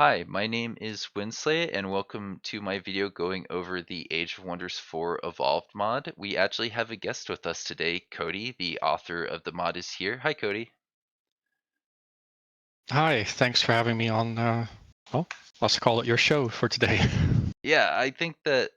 Hi, my name is Winsley, and welcome to my video going over the Age of Wonders 4 Evolved mod. We actually have a guest with us today. Cody, the author of the mod, is here. Hi, Cody. Hi, thanks for having me on, well, let's call it your show for today. Yeah, I think that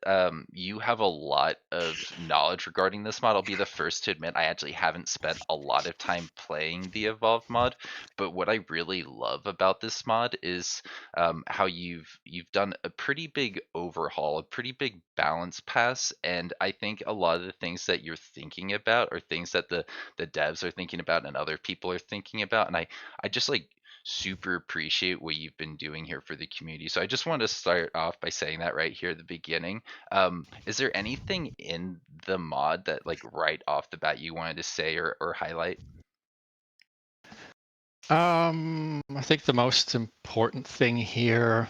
you have a lot of knowledge regarding this mod. I'll be the first to admit I actually haven't spent a lot of time playing the Evolved mod, but what I really love about this mod is how you've done a pretty big overhaul, a pretty big balance pass, and I think a lot of the things that you're thinking about are things that the devs are thinking about and other people are thinking about, and I just like super appreciate what you've been doing here for the community. So I just want to start off by saying that right here at the beginning. Is there anything in the mod that like right off the bat you wanted to say or highlight? I think the most important thing here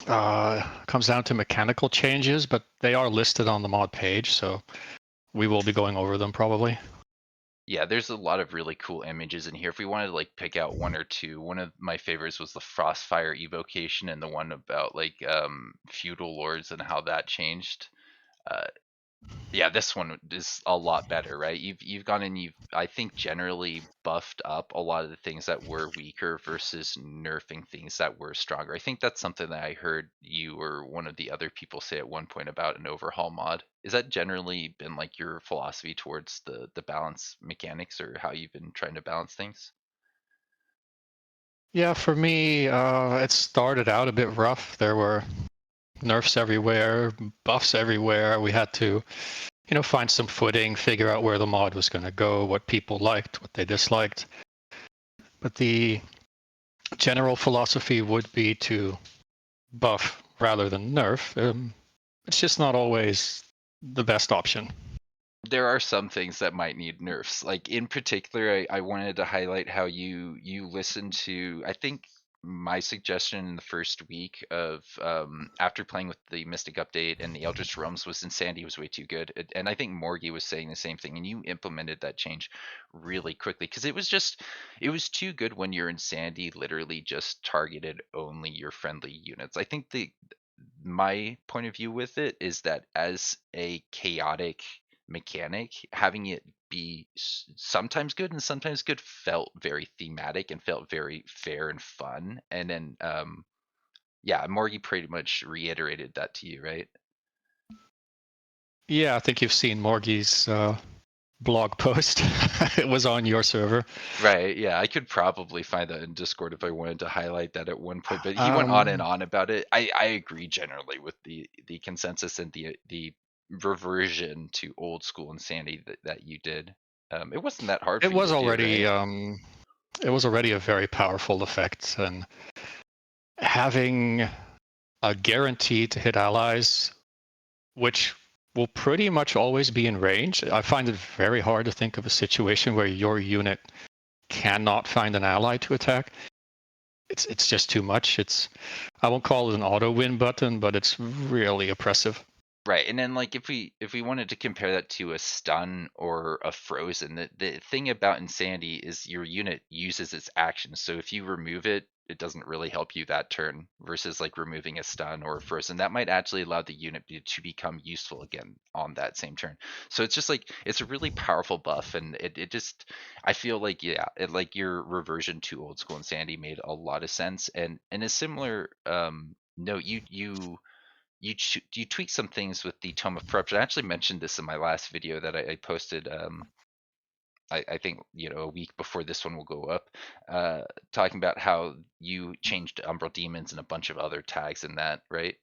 comes down to mechanical changes, but they are listed on the mod page, so we will be going over them probably. Yeah, there's a lot of really cool images in here. If we wanted to like pick out one or two, one of my favorites was the Frostfire evocation and the one about like feudal lords and how that changed. Uh, Yeah, this one is a lot better, right? You've gone and you've I think generally buffed up a lot of the things that were weaker versus nerfing things that were stronger. I think that's something that I heard you or one of the other people say at one point about an overhaul mod. Is that generally been like your philosophy towards the balance mechanics or how you've been trying to balance things? Yeah, for me, it started out a bit rough. There were nerfs everywhere, buffs everywhere. We had to, find some footing, figure out where the mod was going to go, what people liked, what they disliked. But the general philosophy would be to buff rather than nerf. It's just not always the best option. There are some things that might need nerfs. Like in particular, I wanted to highlight how you listen to I think my suggestion in the first week of after playing with the Mystic update and the Eldritch Realms was Insanity was way too good. And I think Morgie was saying the same thing, and you implemented that change really quickly because it was too good when your Insanity literally just targeted only your friendly units. I think the my point of view with it is that as a chaotic mechanic, having it be sometimes good and sometimes good felt very thematic and felt very fair and fun. And then, yeah, Morgie pretty much reiterated that to you, right? Yeah, I think you've seen Morgie's blog post. It was on your server. Right. Yeah, I could probably find that in Discord if I wanted to highlight that at one point. But he went on and Um, on about it. I agree generally with the consensus and the reversion to old school insanity that you did. It wasn't that hard it for you was to do, already right? um, it was already a very powerful effect, and having a guarantee to hit allies, which will pretty much always be in range. I find it very hard to think of a situation where your unit cannot find an ally to attack. It's just too much. I won't call it an auto win button, but it's really oppressive. Right, and then like if we wanted to compare that to a stun or a frozen, the thing about insanity is your unit uses its action. So if you remove it, it doesn't really help you that turn versus like removing a stun or a frozen. That might actually allow the unit to become useful again on that same turn. So it's just like it's a really powerful buff, and it just I feel like yeah, it like your reversion to old school insanity made a lot of sense. And in a similar note, you tweak some things with the Tome of Corruption. I actually mentioned this in my last video that I posted. I think a week before this one will go up, talking about how you changed Umbral Demons and a bunch of other tags in that, right?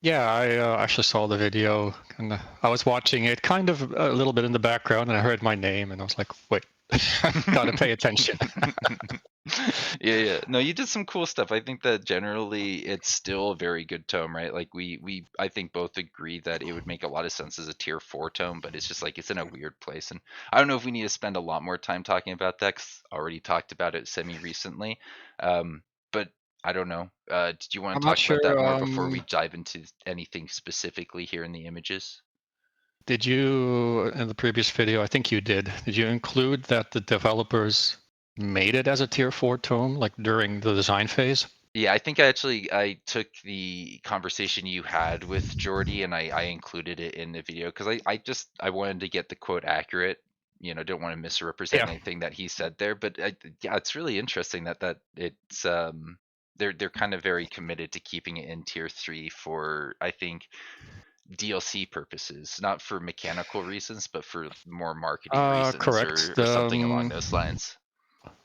Yeah, I actually saw the video, and I was watching it kind of a little bit in the background, and I heard my name, and I was like, wait, gotta pay attention. Yeah, yeah. No, you did some cool stuff. I think that generally it's still a very good tome, right? Like we I think both agree that it would make a lot of sense as a tier 4 tome, but it's just like it's in a weird place. And I don't know if we need to spend a lot more time talking about that 'cause I already talked about it semi recently. But I don't know. Did you want I'm to not talk about sure. that more before we dive into anything specifically here in the images? Did you, in the previous video, I think you did you include that the developers made it as a tier 4 tome, like during the design phase? Yeah, I think I took the conversation you had with Jordy and I included it in the video because I wanted to get the quote accurate. Don't want to misrepresent Yeah. anything that he said there. But yeah, it's really interesting that it's they're kind of very committed to keeping it in tier 3 for I think DLC purposes, not for mechanical reasons, but for more marketing reasons Correct. or something along those lines.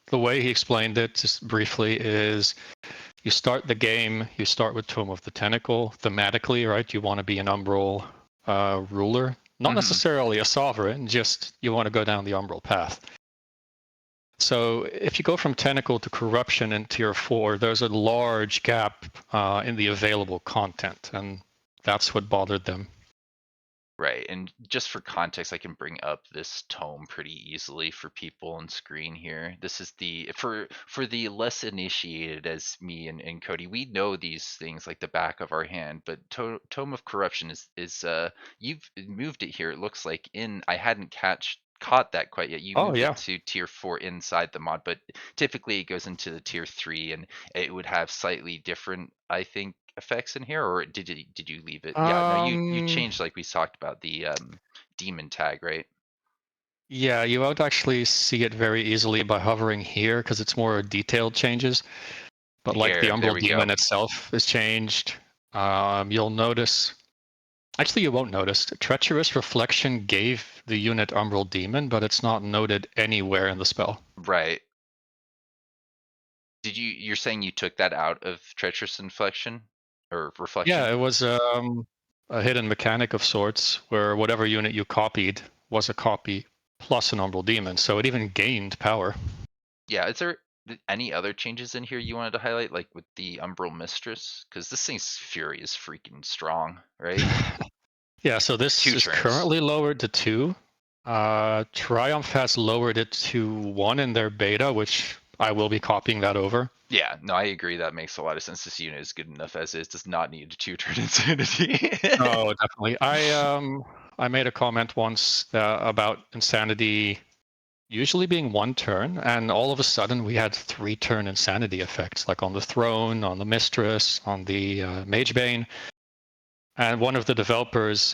The way he explained it, just briefly, is you start the game, you start with Tome of the Tentacle, thematically, right? You want to be an Umbral ruler, not Hmm. necessarily a sovereign, just you want to go down the Umbral path. So if you go from Tentacle to Corruption in Tier 4, there's a large gap in the available content, and that's what bothered them. Right, and just for context, I can bring up this tome pretty easily for people on screen here. This is the for the less initiated as me and Cody. We know these things like the back of our hand, but Tome of Corruption is you've moved it here. It looks like in I hadn't caught that quite yet. You Oh, moved yeah. it to tier 4 inside the mod, but typically it goes into the tier 3 and it would have slightly different, I think, effects in here, or did you leave it? Yeah, no, you Um, changed like we talked about the demon tag, right? yeah, you won't actually see it very easily by hovering here because it's more detailed changes. But like the Here, there Umbral we Demon go. itself is changed. You'll notice. Actually, you won't notice. Treacherous Reflection gave the unit Umbral Demon, but it's not noted anywhere in the spell. Right. You're saying you took that out of treacherous inflection or Yeah, reflection? it was a hidden mechanic of sorts where whatever unit you copied was a copy plus an Umbral Demon, so it even gained power. Yeah, is there any other changes in here you wanted to highlight, like with the Umbral Mistress? Because this thing's Fury is freaking strong, right? Yeah, so this Two is turns. currently lowered to 2. Triumph has lowered it to 1 in their beta, which I will be copying that over. Yeah, no, I agree. That makes a lot of sense. This unit is good enough as is. Does not need a two-turn insanity. Oh, definitely. I made a comment once about Insanity usually being 1 turn, and all of a sudden we had 3-turn Insanity effects, like on the Throne, on the Mistress, on the Magebane. And one of the developers,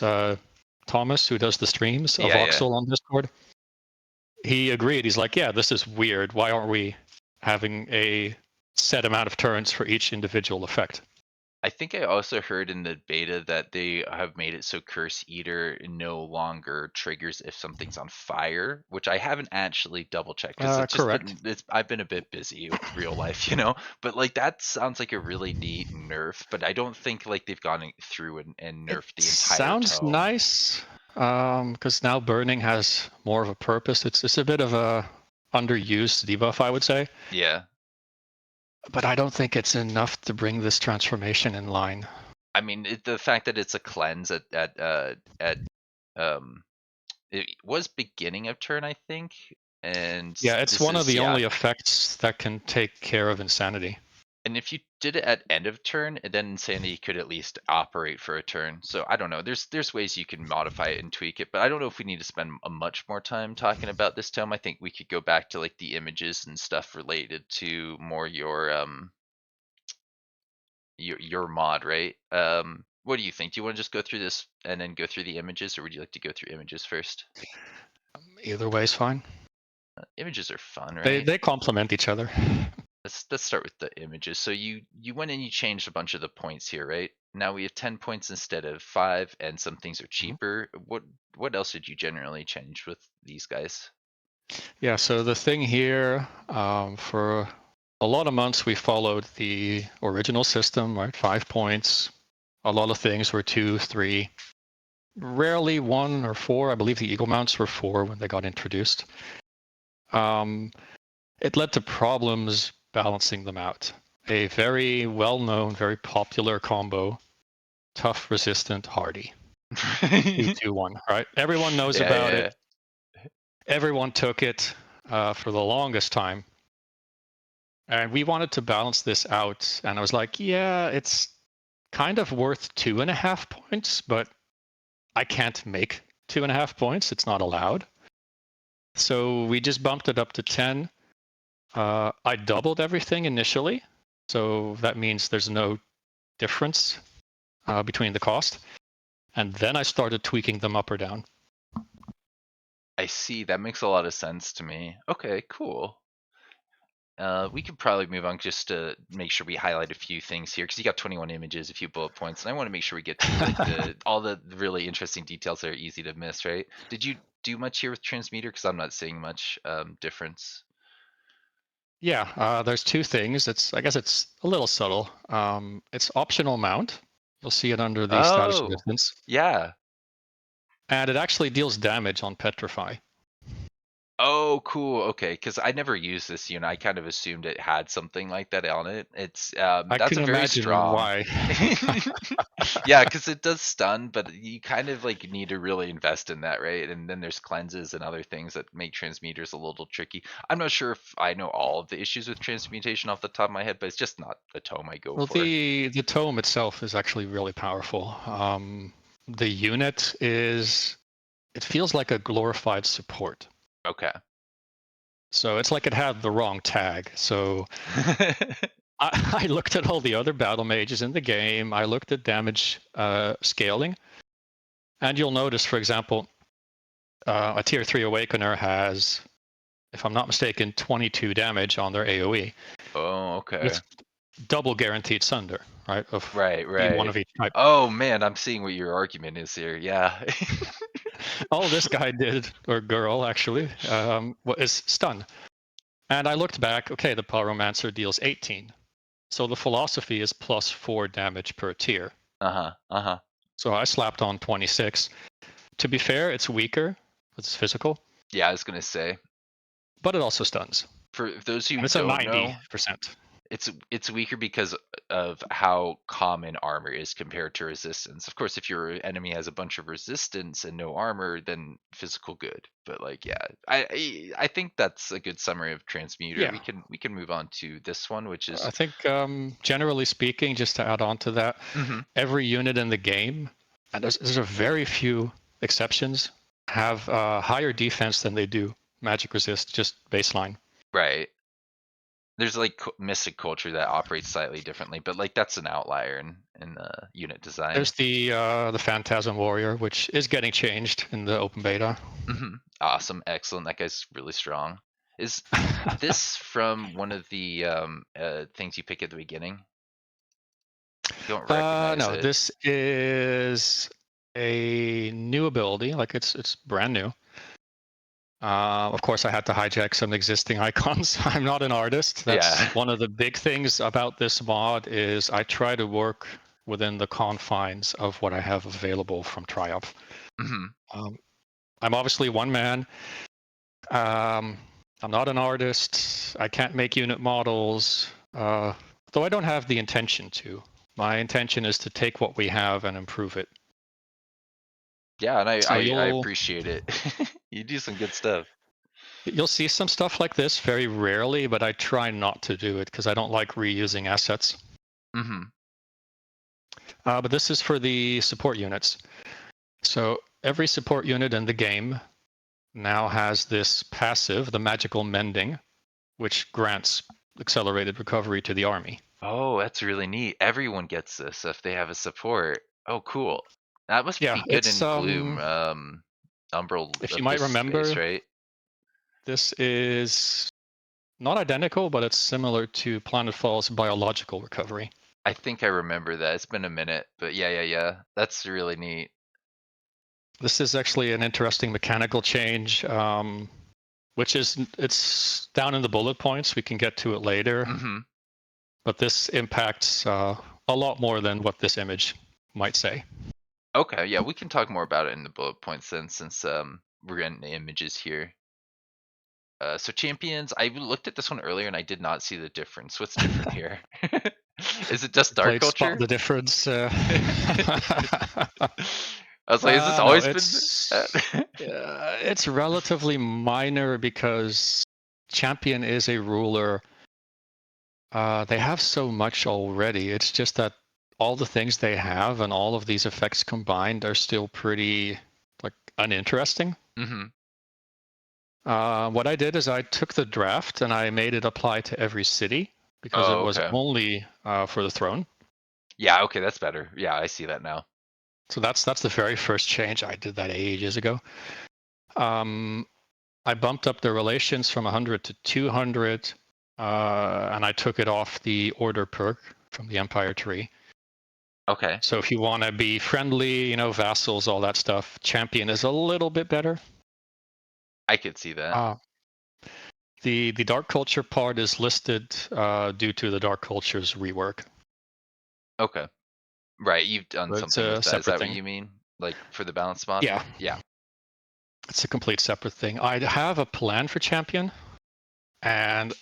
Thomas, who does the streams of Yeah, yeah. Voxel on Discord, he agreed. He's like, yeah, this is weird. Why aren't we having a set amount of turns for each individual effect? I think I also heard in the beta that they have made it so Curse Eater no longer triggers if something's on fire, which I haven't actually double checked because Correct. I've been a bit busy with real life, But like that sounds like a really neat nerf, but I don't think like they've gone through and It nerfed the entire sounds tome. nice because now burning has more of a purpose. It's a bit of a underused debuff, I would say, Yeah. but I don't think it's enough to bring this transformation in line. I mean, the fact that it's a cleanse at um it was beginning of turn, I think, and Yeah, it's this one of is the yeah. only effects that can take care of insanity. And if you did it at end of turn, then Insanity could at least operate for a turn. So I don't know. There's ways you can modify it and tweak it, but I don't know if we need to spend a much more time talking about this tome. I think we could go back to like the images and stuff related to more your mod, right? What do you think? Do you want to just go through this and then go through the images, or would you like to go through images first? Either way is fine. Images are fun, They right? they complement each other. Let's start with the images. So you went and you changed a bunch of the points here, right? Now we have 10 points instead of 5, and some things are Mhm. cheaper. What else did you generally change with these guys? Yeah, so the thing here, for a lot of months we followed the original system, right? 5 points. A lot of things were 2, 3, rarely 1 or 4. I believe the Eagle Mounts were 4 when they got introduced. Um, it led to problems balancing them out. A very well-known, very popular combo, tough, resistant, hardy. 2-2-1, right? Everyone knows Yeah, about it. yeah. Everyone took it for the longest time. And we wanted to balance this out. And I was like, yeah, it's kind of worth 2.5 points, but I can't make 2.5 points. It's not allowed. So we just bumped it up to 10. I doubled everything initially, So that means there's no difference between the cost. And then I started tweaking them up or down. I see. That makes a lot of sense to me. Okay, cool. We could probably move on just to make sure we highlight a few things here because you got 21 images, a few bullet points, and I want to make sure we get to like the all the really interesting details that are easy to miss, right? Did you do much here with transmuter? Because I'm not seeing much difference. Yeah, there's two things. I guess it's a little subtle. It's optional mount. You'll see it under the status Oh, resistance. yeah. And it actually deals damage on Petrify. Oh, cool. Okay, because I never used this unit. I kind of assumed it had something like that on it. It's I that's can a very imagine strong. why. Yeah, because it does stun, but you kind of like need to really invest in that, right? And then there's cleanses and other things that make transmuters a little tricky. I'm not sure if I know all of the issues with transmutation off the top of my head, but it's just not the tome I go Well, for. the tome itself is actually really powerful. The unit is, it feels like a glorified support. Okay. So it's like it had the wrong tag. So I looked at all the other battle mages in the game. I looked at damage scaling. And you'll notice, for example, a tier 3 Awakener has, if I'm not mistaken, 22 damage on their AoE. Oh, okay. It's double guaranteed Sunder, right? Of Right, one right. of each type. Oh man, I'm seeing what your argument is here. Yeah. All this guy did, or girl actually, is stun. And I looked back, okay, the Pyromancer deals 18. So the philosophy is plus 4 damage per tier. Uh-huh. Uh-huh. So I slapped on 26. To be fair, it's weaker, it's physical, Yeah, I was gonna say. but it also stuns. For those who And it's a don't know, 90%. it's weaker because of how common armor is compared to resistance. Of course, if your enemy has a bunch of resistance and no armor, then physical good. But like, yeah, I think that's a good summary of transmuter. Yeah. We can move on to this one, which is I think generally speaking, just to add on to that, mhm, every unit in the game, and there's a very few exceptions, have higher defense than they do magic resist, just baseline. right. There's like mystic culture that operates slightly differently, but like that's an outlier in the unit design. There's the Phantasm Warrior, which is getting changed in the open beta. Awesome, excellent. That guy's really strong. Is this from one of the things you pick at the beginning? Don't recognize No, it. this is a new ability, like it's brand new. Of course, I had to hijack some existing icons. I'm not an artist. That's Yeah. one of the big things about this mod is I try to work within the confines of what I have available from Triumph. Mhm. Um, I'm obviously one man. Um, I'm not an artist. I can't make unit models, though I don't have the intention to. My intention is to take what we have and improve it. Yeah, and So I appreciate it. You do some good stuff. you'll see some stuff like this very rarely, but I try not to do it because I don't like reusing assets. Mhm. But this is for the support units. So every support unit in the game now has this passive, the magical mending, which grants accelerated recovery to the army. Oh, that's really neat. Everyone gets this if they have a support. Oh, cool. That must Yeah, be good it's in Gloom, Umbral if you might Abyss space, remember, right? this is not identical, but it's similar to Planetfall's biological recovery. I think I remember that. It's been a minute, but yeah, yeah, yeah. That's really neat. This is actually an interesting mechanical change, which is it's down in the bullet points. We can get to it later, Mhm. but this impacts a lot more than what this image might say. Okay, yeah, we can talk more about it in the bullet points then, since we're getting the images here. So champions, I looked at this one earlier and I did not see the difference. What's different here? Is it just dark Played spot culture? the difference. I was like, has this No, always been that? it's relatively minor because champion is a ruler. They have so much already. It's just that all the things they have and all of these effects combined are still pretty like uninteresting. Mhm. What I did is I took the draft and I made it apply to every city because it Oh, was okay. only for the throne. Yeah, okay, that's better. Yeah, I see that now. So that's the very first change. I did that ages ago. Um, I bumped up the relations from 100 to 200, and I took it off the order perk from the Empire tree. Okay. So if you want to be friendly, vassals, all that stuff, champion is a little bit better. I could see that. Uh, the dark culture part is listed due to the dark culture's rework. Okay. Right, you've done But it's something with a that. Is separate that what thing. you mean? Like for the balance mod? Yeah, Yeah. it's a complete separate thing. I have a plan for champion, and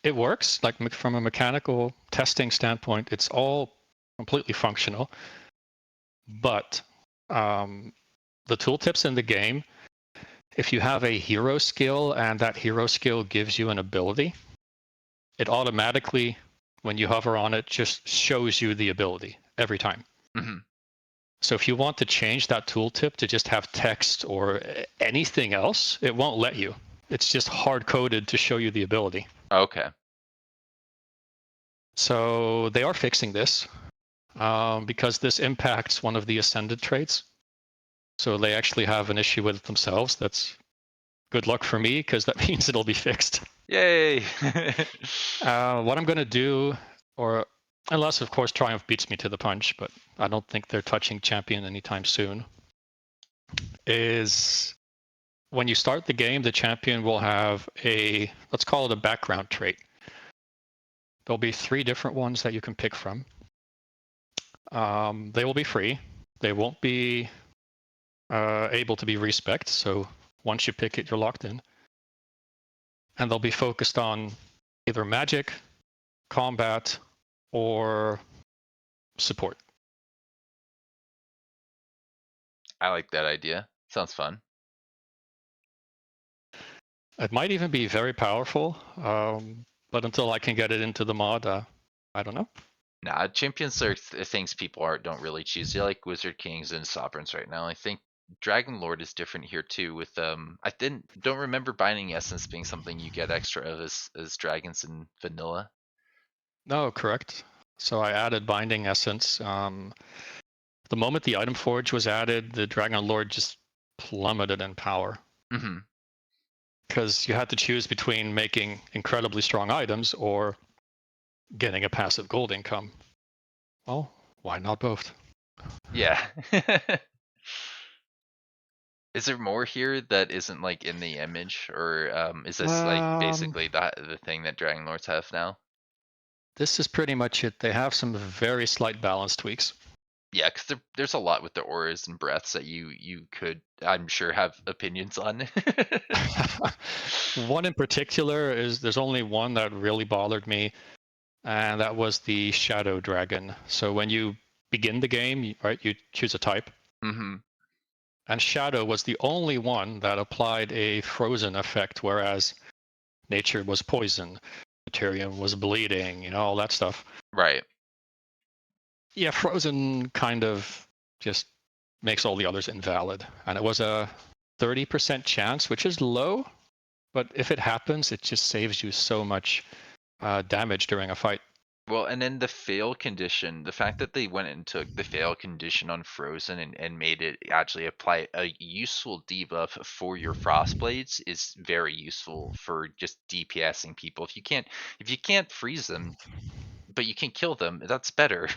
it works. Like from a mechanical testing standpoint, it's all completely functional. But the tooltips in the game, if you have a hero skill and that hero skill gives you an ability, it automatically, when you hover on it, just shows you the ability every time. Hmm. So if you want to change that tooltip to just have text or anything else, it won't let you. It's just hard coded to show you the ability. Okay. So they are fixing this because this impacts one of the ascended traits. So they actually have an issue with it themselves. That's good luck for me because that means it'll be fixed. Yay! What I'm going to do, or unless, of course, Triumph beats me to the punch, but I don't think they're touching champion anytime soon, is when you start the game, the champion will have a, let's call it a background trait. There'll be 3 different ones that you can pick from. They will be free. They won't be able to be respec. So once you pick it, you're locked in. And they'll be focused on either magic, combat, or support. I like that idea. Sounds fun. It might even be very powerful, but until I can get it into the mod, I don't know. Nah, champions are things people don't really choose. They like Wizard Kings and Sovereigns right now. I think Dragon Lord is different here too. With I don't remember Binding Essence being something you get extra of as dragons in vanilla. No, correct. So I added Binding Essence. The moment the item forge was added, the Dragon Lord just plummeted in power Hmm. because you had to choose between making incredibly strong items or getting a passive gold income. Well, why not both? Yeah. Is there more here that isn't like in the image, or is this like Um, basically the thing that Dragon Lords have now? this is pretty much it. They have some very slight balance tweaks. Yeah, because there's a lot with the auras and breaths that you could, I'm sure, have opinions on. One in particular is there's only one that really bothered me, and that was the Shadow Dragon. So when you begin the game, right, you choose a type, Hmm. and Shadow was the only one that applied a frozen effect, whereas nature was poison, Materium was bleeding, all that stuff. Right. Yeah, frozen kind of just makes all the others invalid. And it was a 30% chance, which is low, but if it happens, it just saves you so much damage during a fight. Well, and then the fail condition, the fact that they went and took the fail condition on Frozen and made it actually apply a useful debuff for your Frost Blades is very useful for just DPSing people. If you can't freeze them, but you can kill them, that's better.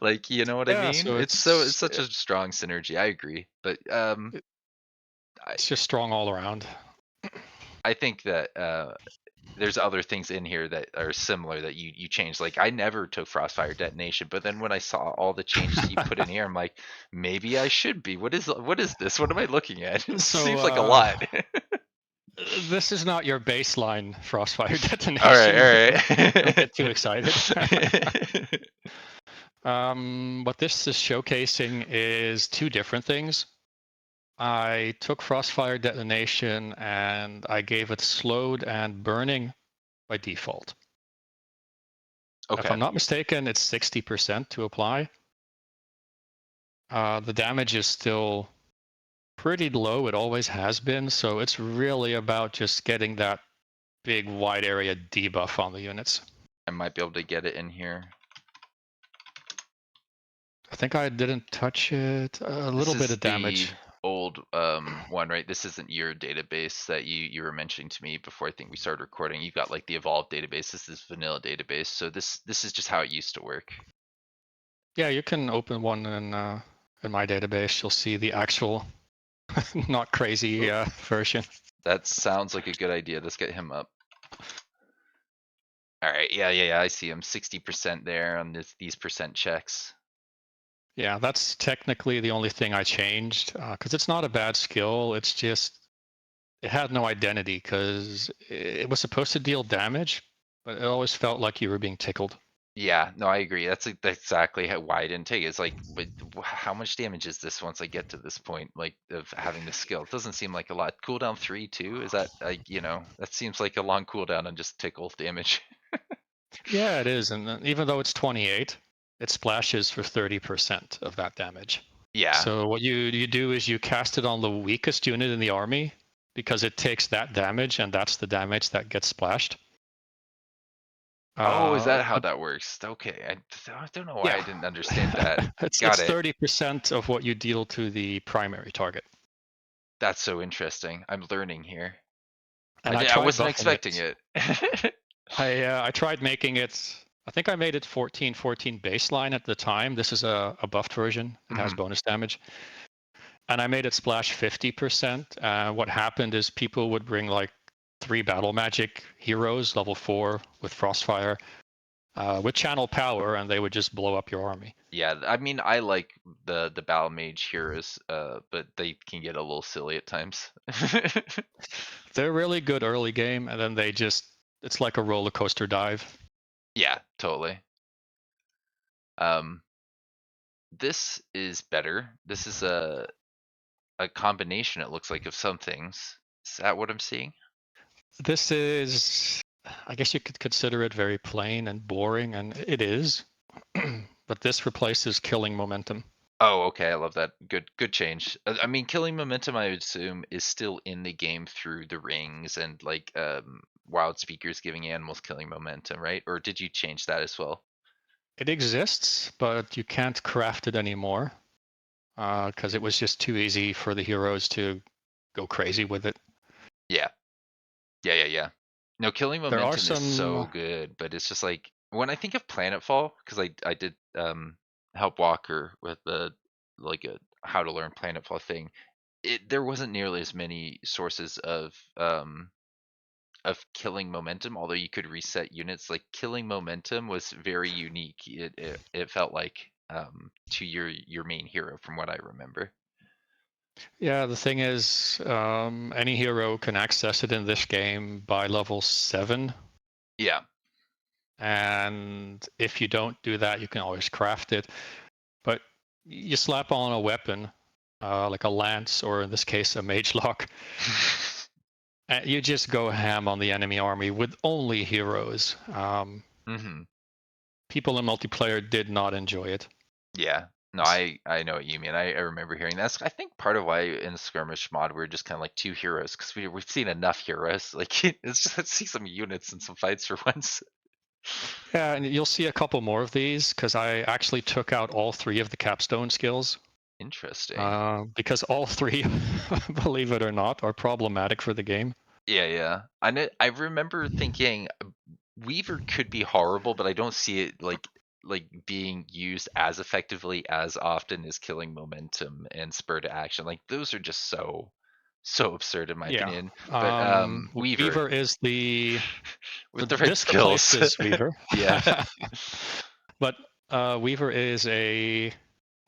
Like, you know what I Yeah, mean? so It's such a strong synergy. I agree. But I it's just strong all around. I think that there's other things in here that are similar that you changed. Like I never took Frostfire Detonation, but then when I saw all the changes you put in here, I'm like, maybe I should be. What is this? What am I looking at? It So seems like a lot. this is not your baseline Frostfire All right, detonation. Don't all get too excited. right. What this is showcasing is 2 different things. I took Frostfire Detonation and I gave it slowed and burning by default. If Okay. I'm not mistaken, it's 60% to apply. The damage is still pretty low. It always has been. So it's really about just getting that big wide area debuff on the units. I might be able to get it in here. I think I didn't touch it. A This little bit is of the damage. old one, right? This isn't your database that you were mentioning to me before I think we started recording. You got like the evolved database. This is vanilla database. So this is just how it used to work. Yeah, you can open one in my database. You'll see the actual, not crazy Oop. version. That sounds like a good idea. Let's get him up. All right. Yeah. I see him. 60% there on these percent checks. Yeah, that's technically the only thing I changed because it's not a bad skill. It's just it had no identity because it was supposed to deal damage, but it always felt like you were being tickled. Yeah, no, I agree. That's exactly why I didn't take it. It's like, but how much damage is this once I get to this point, like of having the skill? It doesn't seem like a lot. Cooldown 3 too? Is that like, that seems like a long cooldown on just tickle damage. Yeah, it is, and even though it's 28, it splashes for 30% of that damage. Yeah. So what you do is you cast it on the weakest unit in the army because it takes that damage, and that's the damage that gets splashed. Oh, is that how But that works? Okay. I don't know why I yeah, didn't understand that. Got it's it. 30% of what you deal to the primary target. That's so interesting. I'm learning here. And I I tried wasn't buffing expecting it. it. I tried making it. I think I made it 14/14 baseline at the time. This is a buffed version. It has Mhm. bonus damage. And I made it splash 50%. What happened is people would bring like 3 battle magic heroes, level 4 with Frostfire, with channel power, and they would just blow up your army. Yeah, I mean, I like the battle mage heroes, but they can get a little silly at times. They're really good early game, and then it's like a roller coaster dive. Yeah, totally. Um, this is better. This is a combination, it looks like, of some things. Is that what I'm seeing? This is, I guess you could consider it very plain and boring, and it is. But this replaces killing momentum. Oh, okay, I love that. Good change. I mean, killing momentum, I would assume, is still in the game through the rings and like wild speakers giving animals killing momentum, right? Or did you change that as well? It exists, but you can't craft it anymore because it was just too easy for the heroes to go crazy with it. Yeah. Yeah. No, killing There are momentum is so some, good, but it's just like when I think of Planetfall, because I did help Walker with the like a how to learn Planetfall thing. There wasn't nearly as many sources of killing momentum, although you could reset units. Like killing momentum was very unique. It felt like to your main hero from what I remember. yeah, the thing is, any hero can access it in this game by level 7. Yeah. And if you don't do that, you can always craft it. But you slap on a weapon, like a lance, or in this case, a mage lock, and you just go ham on the enemy army with only heroes. hmm People in multiplayer did not enjoy it. Yeah. No, I know what you mean. I remember hearing that's I think part of why in skirmish mod we're just kind of like two heroes because we've seen enough heroes. Like it's just let's see some units and some fights for once. Yeah, and you'll see a couple more of these because I actually took out all 3 of the capstone skills Interesting. because all 3, believe it or not, are problematic for the game. Yeah. I remember thinking Weaver could be horrible, but I don't see it like being used as effectively as often as killing momentum and spur to action. Like those are just so absurd in my Yeah. opinion. But Weaver Weaver is with the right this skills. replaces Weaver, Yeah. but Weaver is a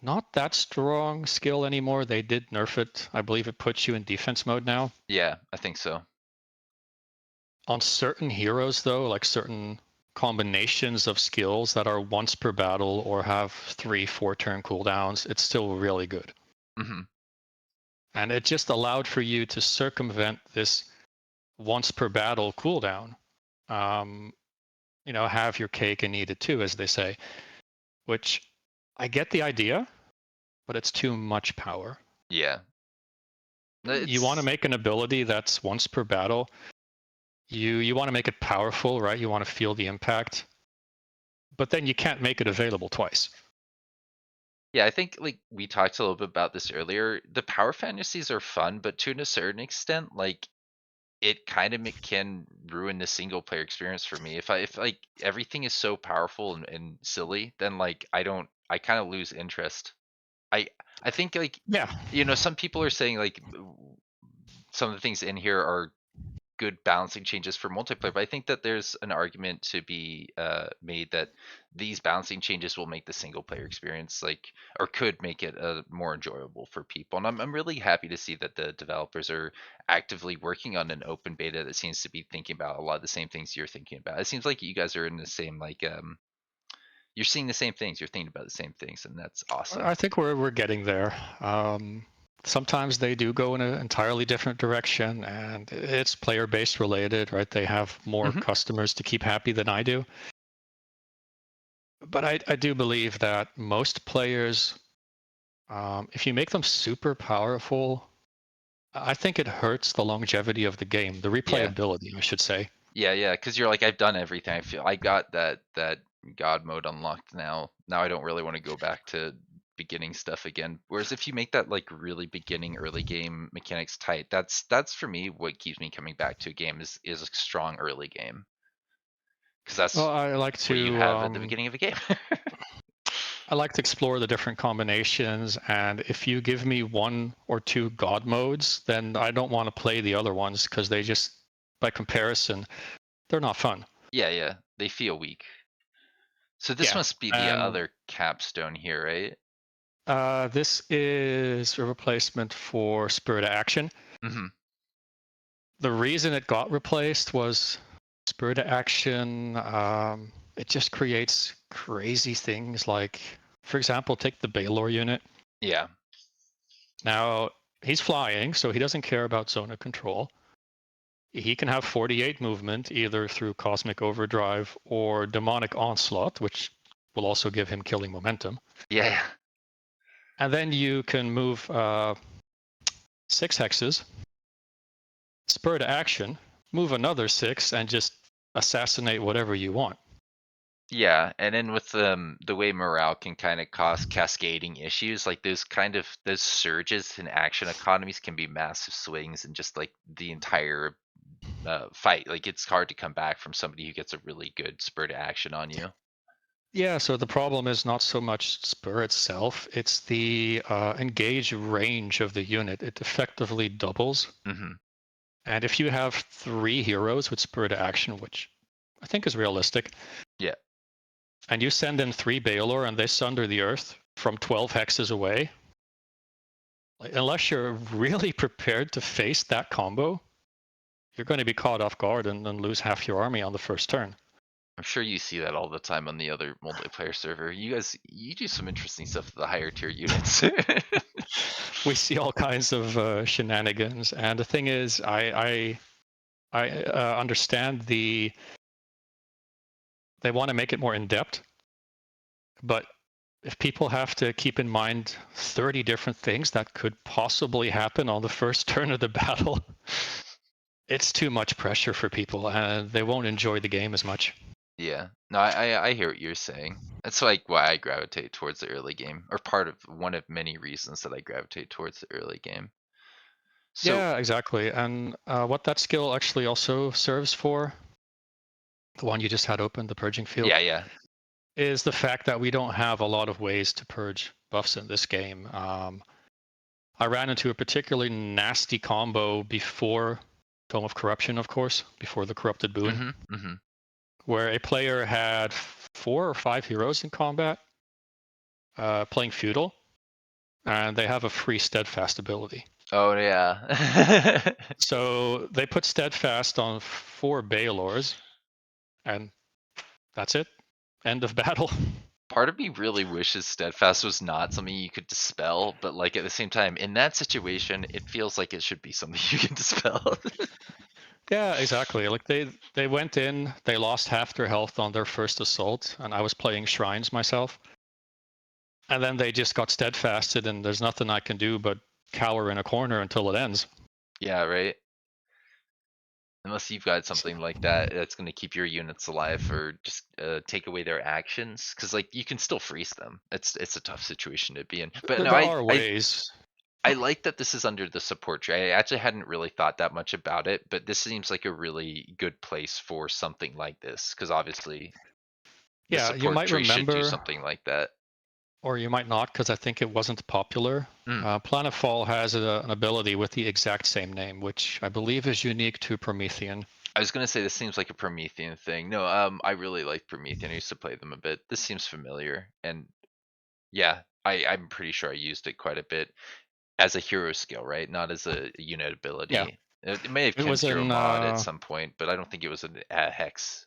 not that strong skill anymore. They did nerf it. I believe it puts you in defense mode now. Yeah, I think so. On certain heroes, though, like certain combinations of skills that are once per battle or have 3, 4 turn cooldowns, it's still really good. hmm And it just allowed for you to circumvent this once per battle cooldown. Um, have your cake and eat it too, as they say, which I get the idea, but it's too much power. Yeah. You want to It's make an ability that's once per battle. You want to make it powerful, right? You want to feel the impact, but then you can't make it available twice. Yeah, I think like we talked a little bit about this earlier. The power fantasies are fun, but to a certain extent, like it kind of can ruin the single player experience for me. If like everything is so powerful and silly, then like I kind of lose interest. I I think like Yeah. some people are saying like some of the things in here are good balancing changes for multiplayer, but I think that there's an argument to be made that these balancing changes will make the single player experience like, or could make it more enjoyable for people. And I'm really happy to see that the developers are actively working on an open beta that seems to be thinking about a lot of the same things you're thinking about. It seems like you guys are in the same like you're seeing the same things, you're thinking about the same things, and that's awesome. I think we're getting there. Sometimes they do go in an entirely different direction, and it's player based related, right? They have more Hmm. customers to keep happy than I do. But I do believe that most players, if you make them super powerful, I think it hurts the longevity of the game, the Yeah. replayability, I should say. Yeah, because you're like, I've done everything. I feel I got that God mode unlocked now. Now I don't really want to go back to beginning stuff again. Whereas if you make that like really beginning early game mechanics tight, that's for me what keeps me coming back to a game is a strong early game, because Well, that's what you have at the beginning of a game. I like to explore the different combinations, and if you give me one or two god modes, then I don't want to play the other ones because they just, by comparison, they're not fun. Yeah, they feel weak. So this Yeah, must be the and other capstone here, right? this is a replacement for Spirit of Action. Hmm. The reason it got replaced was Spirit of Action. It just creates crazy things like, for example, take the Baylor unit. Yeah. Now, he's flying, so he doesn't care about zone of control. He can have 48 movement either through Cosmic Overdrive or Demonic Onslaught, which will also give him killing momentum. Yeah. And then you can move 6 hexes, spur to action, move another 6, and just assassinate whatever you want. Yeah, and then with the way morale can kind of cause cascading issues, like those surges in action economies can be massive swings in just like the entire fight. Like it's hard to come back from somebody who gets a really good spur to action on you. Yeah, so the problem is not so much spur itself, it's the engage range of the unit. It effectively doubles. Hmm. And if you have 3 heroes with spur to action, which I think is realistic, Yeah, and you send in 3 Baelor and they sunder the earth from 12 hexes away, like, unless you're really prepared to face that combo, you're going to be caught off guard and lose half your army on the first turn. I'm sure you see that all the time on the other multiplayer server. You do some interesting stuff with the higher tier units. We see all kinds of shenanigans, and the thing is, I understand they want to make it more in depth, but if people have to keep in mind 30 different things that could possibly happen on the first turn of the battle, it's too much pressure for people and they won't enjoy the game as much. Yeah. No, I hear what you're saying. That's like why I gravitate towards the early game, or part of one of many reasons that I gravitate towards the early game. So Yeah, exactly. And what that skill actually also serves for, the one you just had open, the purging field, yeah. is the fact that we don't have a lot of ways to purge buffs in this game. I ran into a particularly nasty combo before Tome of Corruption, of course, before the Corrupted Boon, Hmm. Hmm. where a player had 4 or 5 heroes in combat playing feudal, and they have a free steadfast ability. Oh yeah. So they put steadfast on 4 Baelors, and that's it. End of battle. Part of me really wishes steadfast was not something you could dispel, but like at the same time, in that situation, it feels like it should be something you can dispel. Yeah, exactly. Like they went in, they lost half their health on their first assault, and I was playing shrines myself. And then they just got steadfasted, and there's nothing I can do but cower in a corner until it ends. Yeah, right. Unless you've got something like that that's going to keep your units alive or just take away their actions, because like you can still freeze them. It's a tough situation to be in. But no, There are ways. I like that this is under the support tree. I actually hadn't really thought that much about it, but this seems like a really good place for something like this, because obviously the Yeah, you support might tree should do remember, something like that. or you might not, because I think it wasn't popular. Mm. Planetfall has an ability with the exact same name, which I believe is unique to Promethean. I was gonna say this seems like a Promethean thing. No, I really like Promethean. I used to play them a bit. This seems familiar, and yeah, I'm pretty sure I used it quite a bit as a hero skill, right? Not as a unit Yeah, ability. It may have it come was through a an mod at some point, but I don't think it was a hex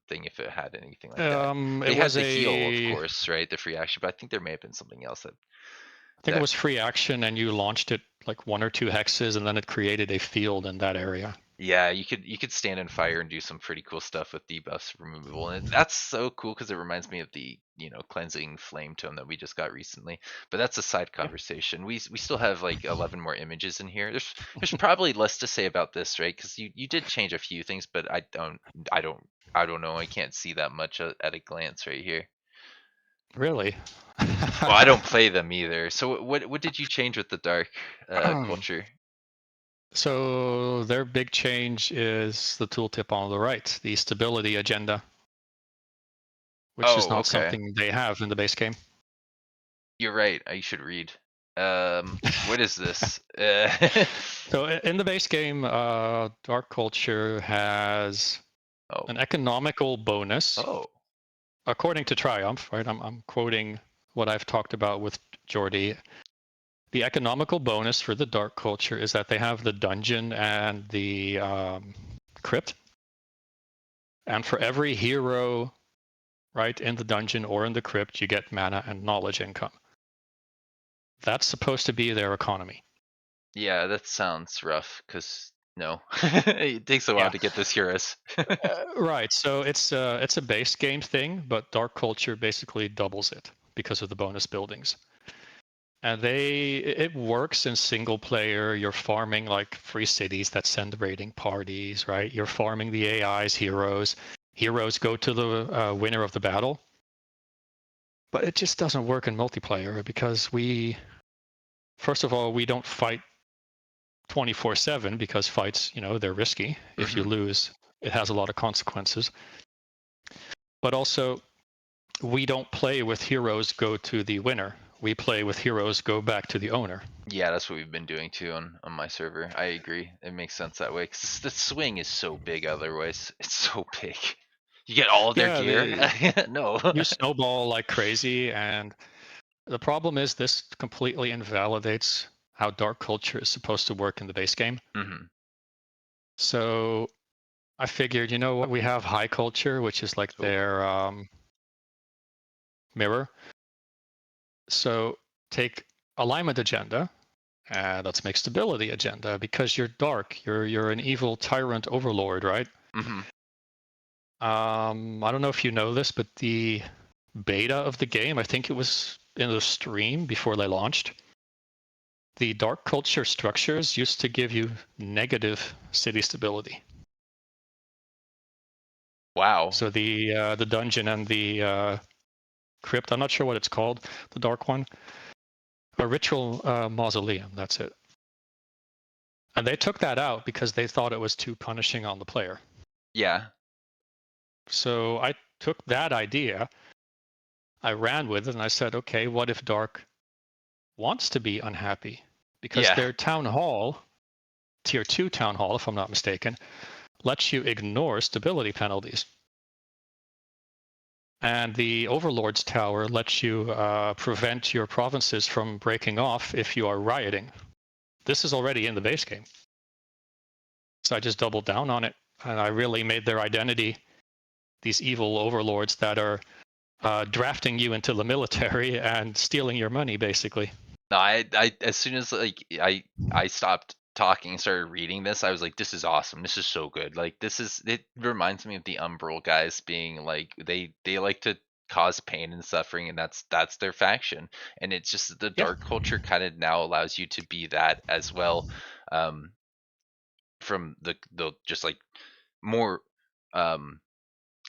thing if it had anything like that. it They had was the heal, of a course, right? The free action, but I think there may have been something else that I think it that was free action, and you launched it like one or two hexes, and then it created a field in that area. yeah, you could stand in fire and do some pretty cool stuff with debuffs removal, and that's so cool because it reminds me of the cleansing flame tome that we just got recently. But that's a side Yeah. conversation. We still have like 11 more images in here. There's probably less to say about this, right? Because you did change a few things, but I don't know. I can't see that much at a glance right here. Really? Well, I don't play them either. So what did you change with the dark culture? So their big change is the tooltip on the right, the stability agenda, which is Oh, not okay. something they have in the base game. You're right. I should read. What is this? So in the base game, Dark Culture has Oh, an economical bonus, oh. according to Triumph, right? I'm quoting what I've talked about with Jordy. The economical bonus for the Dark Culture is that they have the dungeon and the crypt. And for every hero, right, in the dungeon or in the crypt, you get mana and knowledge income. That's supposed to be their economy. Yeah, that sounds rough. Cause no, it takes a while Yeah. to get this Eurus. Right. So it's a base game thing, but Dark Culture basically doubles it because of the bonus buildings. And it works in single player. You're farming like free cities that send raiding parties, right? You're farming the AIs, heroes. Heroes go to the winner of the battle. But it just doesn't work in multiplayer because first of all, we don't fight 24/7 because fights, they're risky. If you Hmm. lose, it has a lot of consequences. But also, we don't play with heroes go to the winner. We play with heroes go back to the owner. Yeah, that's what we've been doing too on my server. I agree. It makes sense that way. Cause the swing is so big otherwise. It's so big. You get all of their Yeah, gear? No. you snowball like crazy, and the problem is this completely invalidates how dark culture is supposed to work in the base game. Hmm. So I figured, you know what, we have high culture, which is like Oh. their mirror. So take alignment agenda, and let's make stability agenda because you're dark. You're an evil tyrant overlord, right? Hmm. I don't know if you know this, but the beta of the game, I think it was in the stream before they launched. The dark culture structures used to give you negative city stability. Wow. So the dungeon and the crypt, I'm not sure what it's called, the dark one, a ritual mausoleum. That's it. And they took that out because they thought it was too punishing on the player. Yeah. So I took that idea, I ran with it, and I said, okay, what if Dark wants to be unhappy? Because Yeah. their town hall, tier 2 town hall, if I'm not mistaken, lets you ignore stability penalties. And the Overlord's Tower lets you prevent your provinces from breaking off if you are rioting. This is already in the base game. So I just doubled down on it, and I really made their identity these evil overlords that are drafting you into the military and stealing your money, basically. No, I as soon as like I stopped talking and started reading this, I was like, this is awesome. This is so good. Like it reminds me of the Umbral guys being like they like to cause pain and suffering, and that's their faction. And it's just the Yeah. dark culture kind of now allows you to be that as well. Um from the just like more um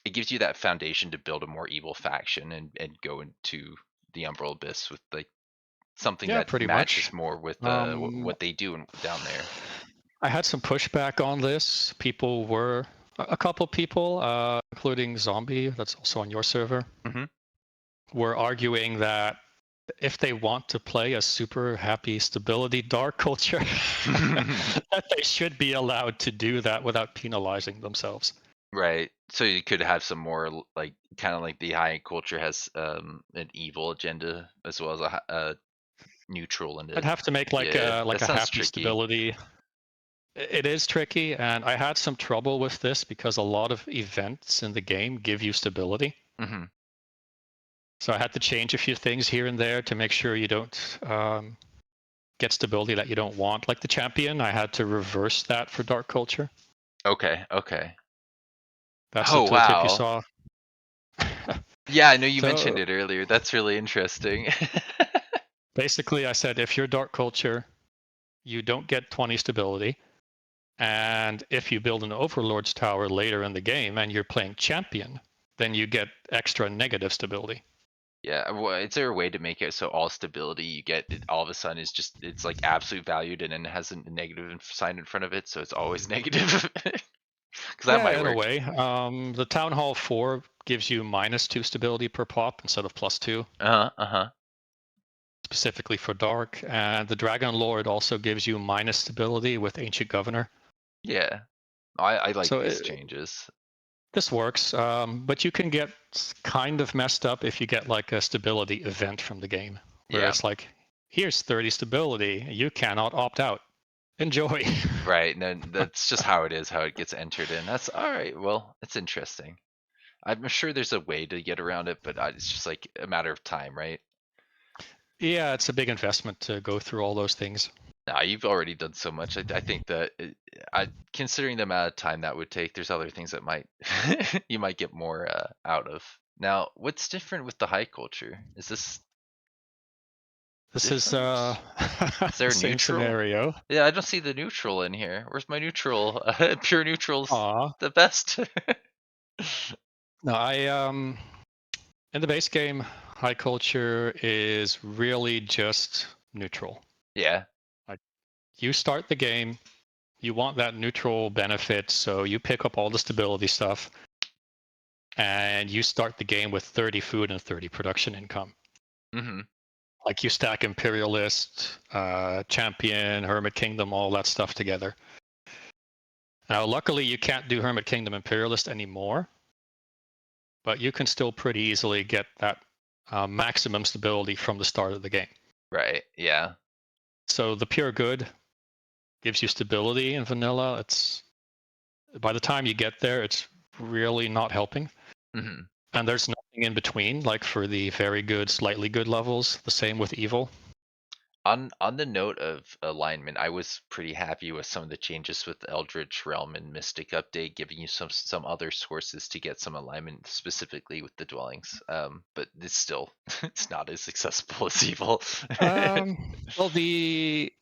it gives you that foundation to build a more evil faction and go into the Umbral Abyss with like something Yeah, that pretty much. matches more with Um, what they do down there. I had some pushback on this. People were a couple people, including Zombie, that's also on your server, Hmm. were arguing that if they want to play a super happy stability dark culture, that they should be allowed to do that without penalizing themselves. Right. So you could have some more like kind of like the high culture has an evil agenda as well as a neutral in I'd it. have to make Yeah, like that a sounds happy tricky. stability. It is tricky, and I had some trouble with this because a lot of events in the game give you stability. Hmm. So I had to change a few things here and there to make sure you don't get stability that you don't want. Like the champion, I had to reverse that for dark culture. Okay. Okay. That's the Oh tooltip you wow. saw. Yeah, I know you mentioned So it earlier. That's really interesting. basically, I said if you're dark culture, you don't get 20 stability. And if you build an Overlord's Tower later in the game and you're playing champion, then you get extra negative stability. Yeah, well, is there a way to make it so all stability you get all of a sudden is just it's like absolute valued and then it has a negative sign in front of it, so it's always negative? Because that might Yeah, in a work. way. The Town Hall 4 gives you -2 stability per pop instead of +2, Uh-huh, uh-huh. specifically for Dark. And the Dragon Lord also gives you minus stability with Ancient Governor. Yeah. I like So these changes. this works, but you can get kind of messed up if you get like a stability event from the game, where Yeah. it's like, here's 30 stability, you cannot opt out. Enjoy. Right. And then that's just how it is, how it gets entered in. That's all right. Well, it's interesting. I'm sure there's a way to get around it, but it's just like a matter of time, right? Yeah, it's a big investment to go through all those things. Nah, you've already done so much. I think that considering the amount of time that would take, there's other things that might you might get more out of. Now, what's different with the high culture? Is this This is different? Is the there same neutral? scenario. Yeah, I don't see the neutral in here. Where's my neutral? Pure neutral's Aw. the best. No, in the base game, high culture is really just neutral. Yeah. Like you start the game, you want that neutral benefit, so you pick up all the stability stuff, and you start the game with 30 food and 30 production income. Hmm. Like you stack Imperialist, Champion, Hermit Kingdom, all that stuff together. Now, luckily, you can't do Hermit Kingdom Imperialist anymore, but you can still pretty easily get that maximum stability from the start of the game. Right. Yeah. So the pure good gives you stability in vanilla. It's by the time you get there, it's really not helping. Hmm. And there's nothing in between, like for the very good, slightly good levels. The same with evil. On the note of alignment, I was pretty happy with some of the changes with the Eldritch Realm and Mystic update, giving you some other sources to get some alignment specifically with the dwellings. But it's still it's not as accessible as evil. Well, the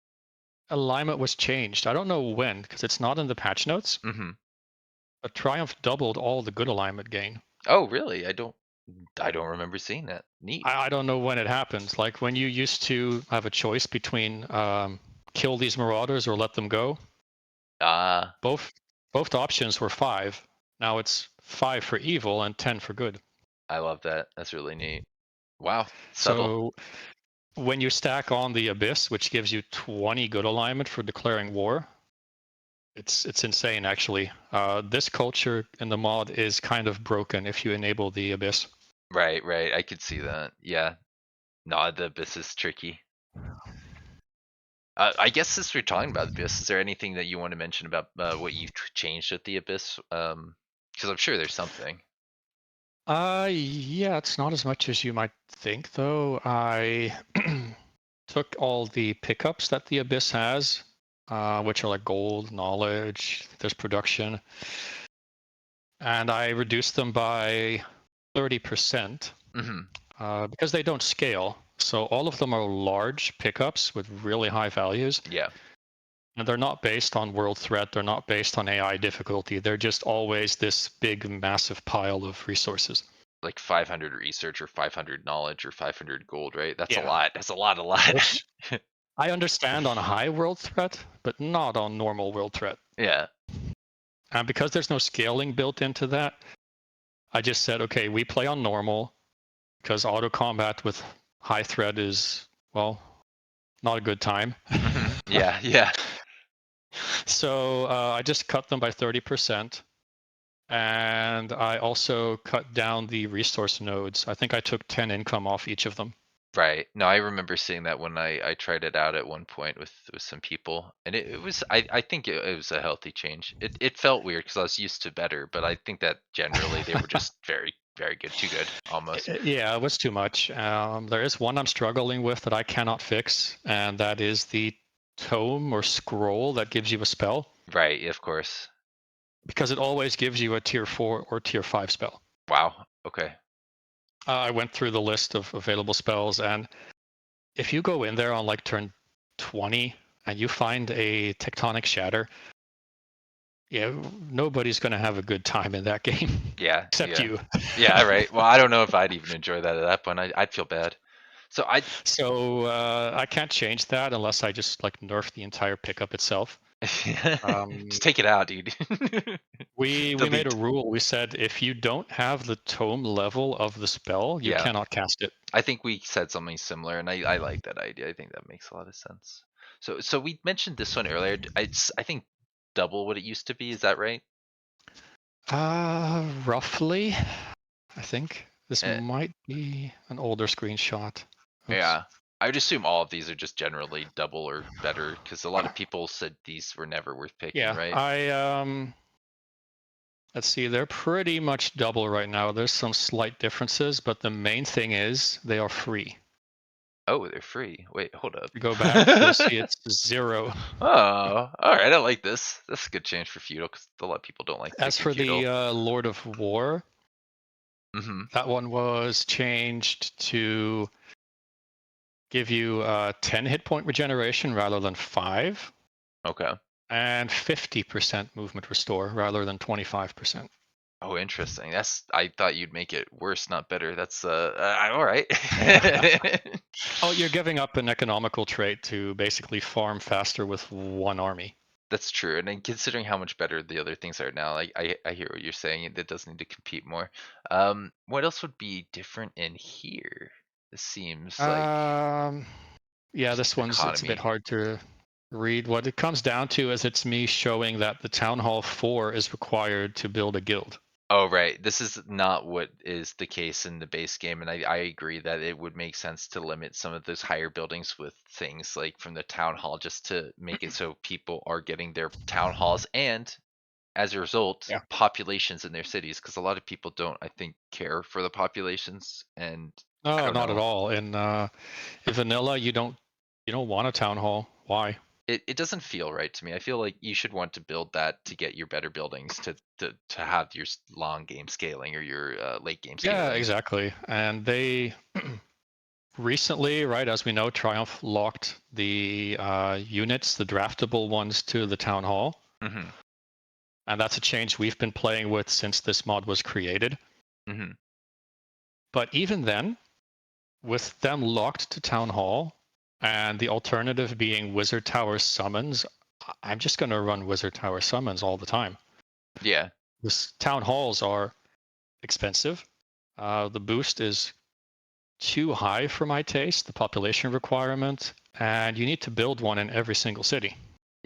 alignment was changed. I don't know when, because it's not in the patch notes. Hmm. But Triumph doubled all the good alignment gain. Oh, really? I don't remember seeing that. Neat. I don't know when it happens. Like when you used to have a choice between kill these marauders or let them go, Ah, both both options were 5. Now it's 5 for evil and 10 for good. I love that. That's really neat. Wow, subtle. So when you stack on the abyss, which gives you 20 good alignment for declaring war, it's insane actually. This culture in the mod is kind of broken if you enable the abyss. Right, right. I could see that. Yeah. No, the abyss is tricky. I guess since we're talking about the abyss, is there anything that you want to mention about what you've changed with the abyss? Because I'm sure there's something. Yeah, it's not as much as you might think, though. I took all the pickups that the Abyss has, which are like gold, knowledge, there's production, and I reduced them by 30% Hmm. because they don't scale. So all of them are large pickups with really high values. Yeah. And they're not based on world threat. They're not based on AI difficulty. They're just always this big, massive pile of resources. Like 500 research or 500 knowledge or 500 gold, right? That's a Yeah. lot. That's a lot, a lot. Which I understand on high world threat, but not on normal world threat. Yeah. And because there's no scaling built into that, I just said, okay, we play on normal because auto combat with high threat is, well, not a good time. Yeah, yeah. So I just cut them by 30%. And I also cut down the resource nodes. I think I took 10 income off each of them. Right. No, I remember seeing that when I tried it out at one point with some people, and it was I think it was a healthy change. It felt weird because I was used to better, but I think that generally they were just very very good, too good almost. Yeah, it was too much. There is one I'm struggling with that I cannot fix, and that is the tome or scroll that gives you a spell, Right. Of course. because it always gives you a tier 4 or tier 5 spell. Wow. Okay. I went through the list of available spells, and if you go in there on like turn 20 and you find a tectonic shatter, yeah, nobody's going to have a good time in that game Yeah. except Yeah. you. Yeah. Right. Well, I don't know if I'd even enjoy that at that point. I'd feel bad. So I So I can't change that unless I just like nerf the entire pickup itself. just Um, take it out, dude. we made a Delete. rule. We said if you don't have the tome level of the spell, you Yeah. cannot cast it. I think we said something similar, and I like that idea. I think that makes a lot of sense. So we mentioned this one earlier. I think double what it used to be. Is that right? Roughly, I think this Eh, might be an older screenshot. Oops. yeah. I would assume all of these are just generally double or better because a lot of people said these were never worth picking, Yeah, right? I let's see, they're pretty much double right now. There's some slight differences, but the main thing is they are free. Oh, they're free. Wait, hold If you go back, you'll see it's 0. Oh, all right. I like this. That's a good change for feudal because a lot of people don't like As picking for the feudal. Lord of War, Hmm. that one was changed to give you 10 hit point regeneration rather than 5, Okay. and 50% movement restore rather than 25%. Oh, interesting. I thought you'd make it worse, not better. That's all right. Oh, you're giving up an economical trait to basically farm faster with one army. That's true. And then considering how much better the other things are now, like I hear what you're saying. It does need to compete more. What else would be different in here? This seems like Um, yeah, just this one's it's a bit economy. hard to read. What it comes down to is it's me showing that the Town Hall 4 is required to build a guild. Oh, right. This is not what is the case in the base game, and I agree that it would make sense to limit some of those higher buildings with things like from the town hall just to make it so people are getting their town halls and as a result, Yeah. populations in their cities because a lot of people don't, I think, care for the populations, and I No, don't not at know. all. In vanilla, you don't want a town hall. Why? It doesn't feel right to me. I feel like you should want to build that to get your better buildings to have your long game scaling or your late game Yeah, scaling. exactly. And they recently, right, as we know, Triumph locked the units, the draftable ones, to the town hall. Hmm. And that's a change we've been playing with since this mod was created. Hmm. But even then, with them locked to town hall and the alternative being Wizard Tower summons, I'm just going to run Wizard Tower summons all the time. Yeah. This town halls are expensive. The boost is too high for my taste, the population requirement, and you need to build one in every single city.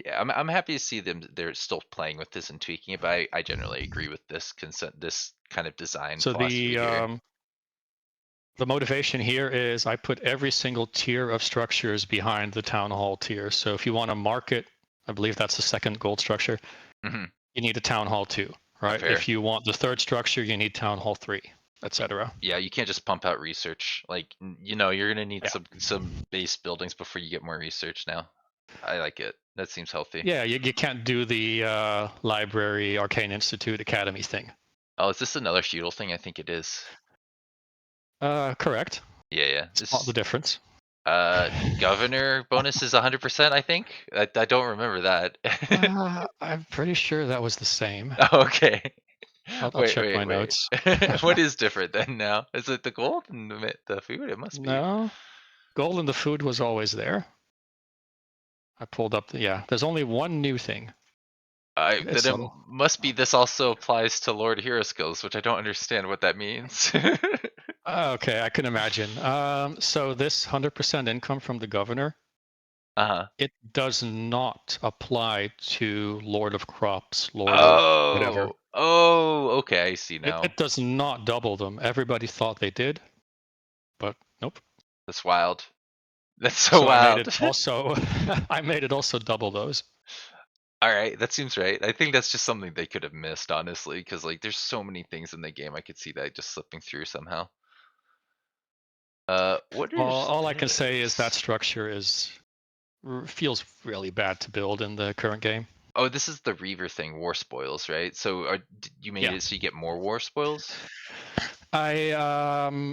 Yeah, I'm happy to see them. They're still playing with this and tweaking it, but I generally agree with this consent, this kind of design So philosophy here. the motivation here is I put every single tier of structures behind the town hall tier. So if you want to market, I believe that's the second gold structure, Hmm. you need a town hall 2, right? Fair. If you want the third structure, you need town hall 3, etc. Yeah, you can't just pump out research. Like, you're gonna need Yeah. some base buildings before you get more research now. I like it. That seems healthy. Yeah, you can't do the library, Arcane Institute, Academy thing. Oh, is this another feudal thing? I think it is. Correct. Yeah, yeah. Spot the difference. Governor bonus is 100%, I think. I don't remember that. I'm pretty sure that was the same. Oh, okay. I'll Wait, check my wait, wait. notes. What is different then now? Is it the gold and the food? It must be. No, gold in the food was always there. I pulled up yeah, there's only one new thing. Then It's it a must be this also applies to Lord Hero skills, which I don't understand what that means. okay, I can imagine. So this 100% income from the governor, Uh-huh. it does not apply to Lord of Crops, Lord of whatever. Oh, okay, I see now. It does not double them. Everybody thought they did, but nope. That's wild. That's so So I made wild. it also I made it also double those. All right, that seems right. I think that's just something they could have missed, honestly, because like there's so many things in the game I could see that just slipping through somehow. What Well, is all I can say is that this? structure feels really bad to build in the current game. Oh, this is the Reaver thing, war spoils, right? So you made Yeah. it so you get more war spoils? I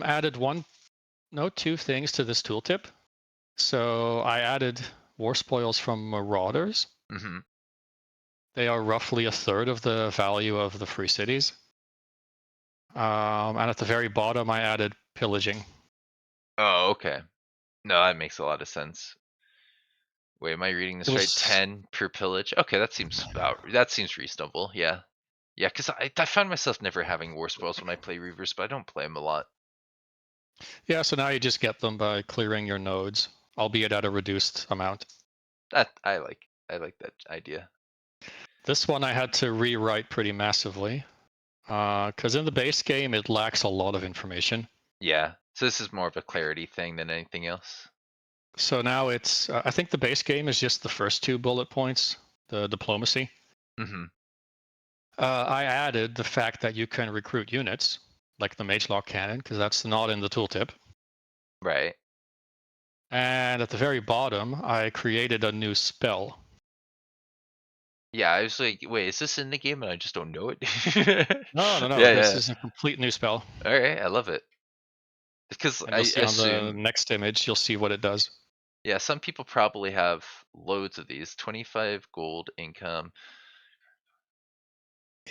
added two things to this tooltip. So I added war spoils from marauders. Mm-hmm. They are roughly a third of the value of the free cities. And at the very bottom, I added pillaging. Oh, okay. No, that makes a lot of sense. Wait, am I reading It this right? was 10 per pillage? Okay, that seems reasonable. Yeah. Yeah, because I found myself never having war spoils when I play Reavers, but I don't play them a lot. yeah. So now you just get them by clearing your nodes, albeit at a reduced amount. That I like that idea. This one I had to rewrite pretty massively because in the base game it lacks a lot of information. Yeah. So this is more of a clarity thing than anything else. So now I think the base game is just the first two bullet points, the diplomacy. Mm-hmm. I added the fact that you can recruit units, like the Magelock Cannon, because that's not in the tooltip. Right. And at the very bottom, I created a new spell. Yeah, I was like, wait, is this in the game and I just don't know it? No, no, no. Yeah, This yeah. is a complete new spell. All right, I love it. Because And you'll I see on the assume, next image, you'll see what it does. yeah, some people probably have loads of these. 25 gold income.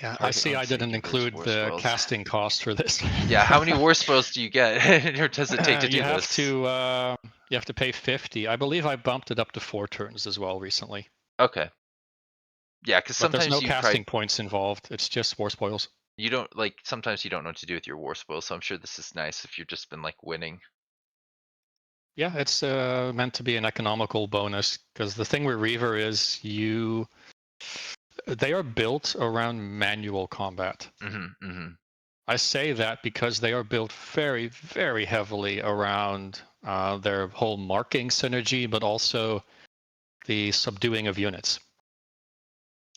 Yeah, I Target see I once you didn't give us include war the spoils. casting cost for this. Yeah, how many war spells do you get? Or does it take to you do have this? to pay 50. I believe I bumped it up to 4 turns as well recently. Okay. Yeah, because But there's sometimes no you probably casting points involved. It's just war spoils. you don't like sometimes you don't know what to do with your war spoils, so I'm sure this is nice if you've just been like winning. Yeah, it's meant to be an economical bonus because the thing with Reaver is they are built around manual combat. Mm-hmm, mm-hmm. I say that because they are built very, very heavily around their whole marking synergy, but also the subduing of units.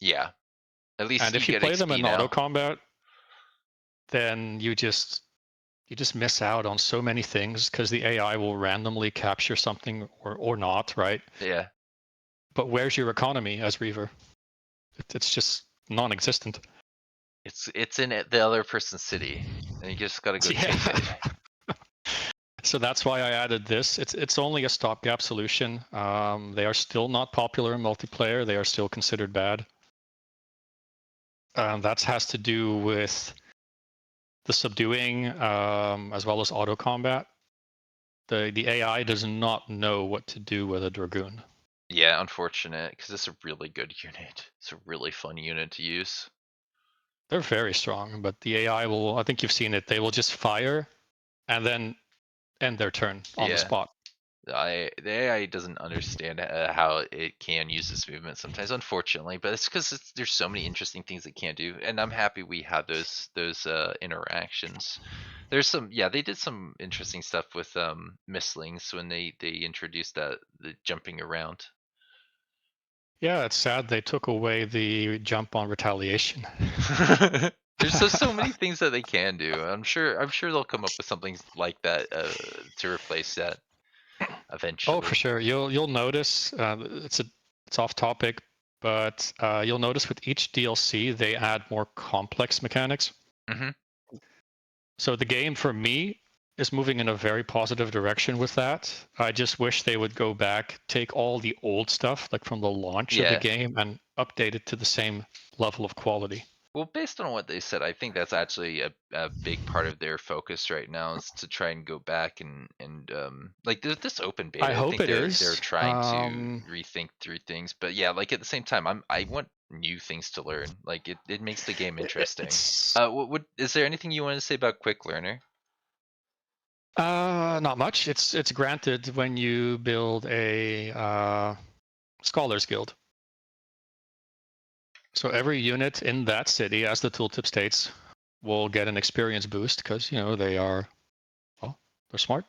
Yeah. At least And you if you get play them XP in auto now. combat, then you just miss out on so many things because the AI will randomly capture something or not, right? Yeah. But where's your economy as Reaver? It's just non-existent. It's in the other person's city, and you just gotta go take Yeah. it. So that's why I added this. It's only a stopgap solution. They are still not popular in multiplayer. They are still considered bad. That has to do with the subduing as well as auto combat. The AI does not know what to do with a dragoon. Yeah, unfortunate, because it's a really good unit. It's a really fun unit to use. They're very strong, but the AI will. I think you've seen it. They will just fire and then end their turn on the Yeah. spot. The AI doesn't understand how it can use this movement sometimes, unfortunately. But it's because there's so many interesting things it can do, and I'm happy we have those interactions. There's some, yeah, they did some interesting stuff with mislings when they introduced the jumping around. Yeah, it's sad they took away the jump on retaliation. There's so many things that they can do. I'm sure they'll come up with something like that to replace that Oh, for eventually. sure. You'll notice it's off topic, but you'll notice with each DLC they add more complex mechanics. Hmm. So the game for me is moving in a very positive direction with that. I just wish they would go back, take all the old stuff, like from the launch of the Yeah. game, and update it to the same level of quality. Well, based on what they said, I think that's actually a big part of their focus right now is to try and go back and like this open I beta. I hope think it they're is. trying to rethink through things, but yeah, like at the same time, I want new things to learn. Like it makes the game interesting. It's What is there anything you want to say about Quick Learner? not much. It's granted when you build a scholars guild. So every unit in that city, as the tooltip states, will get an experience boost because they are, well, they're smart.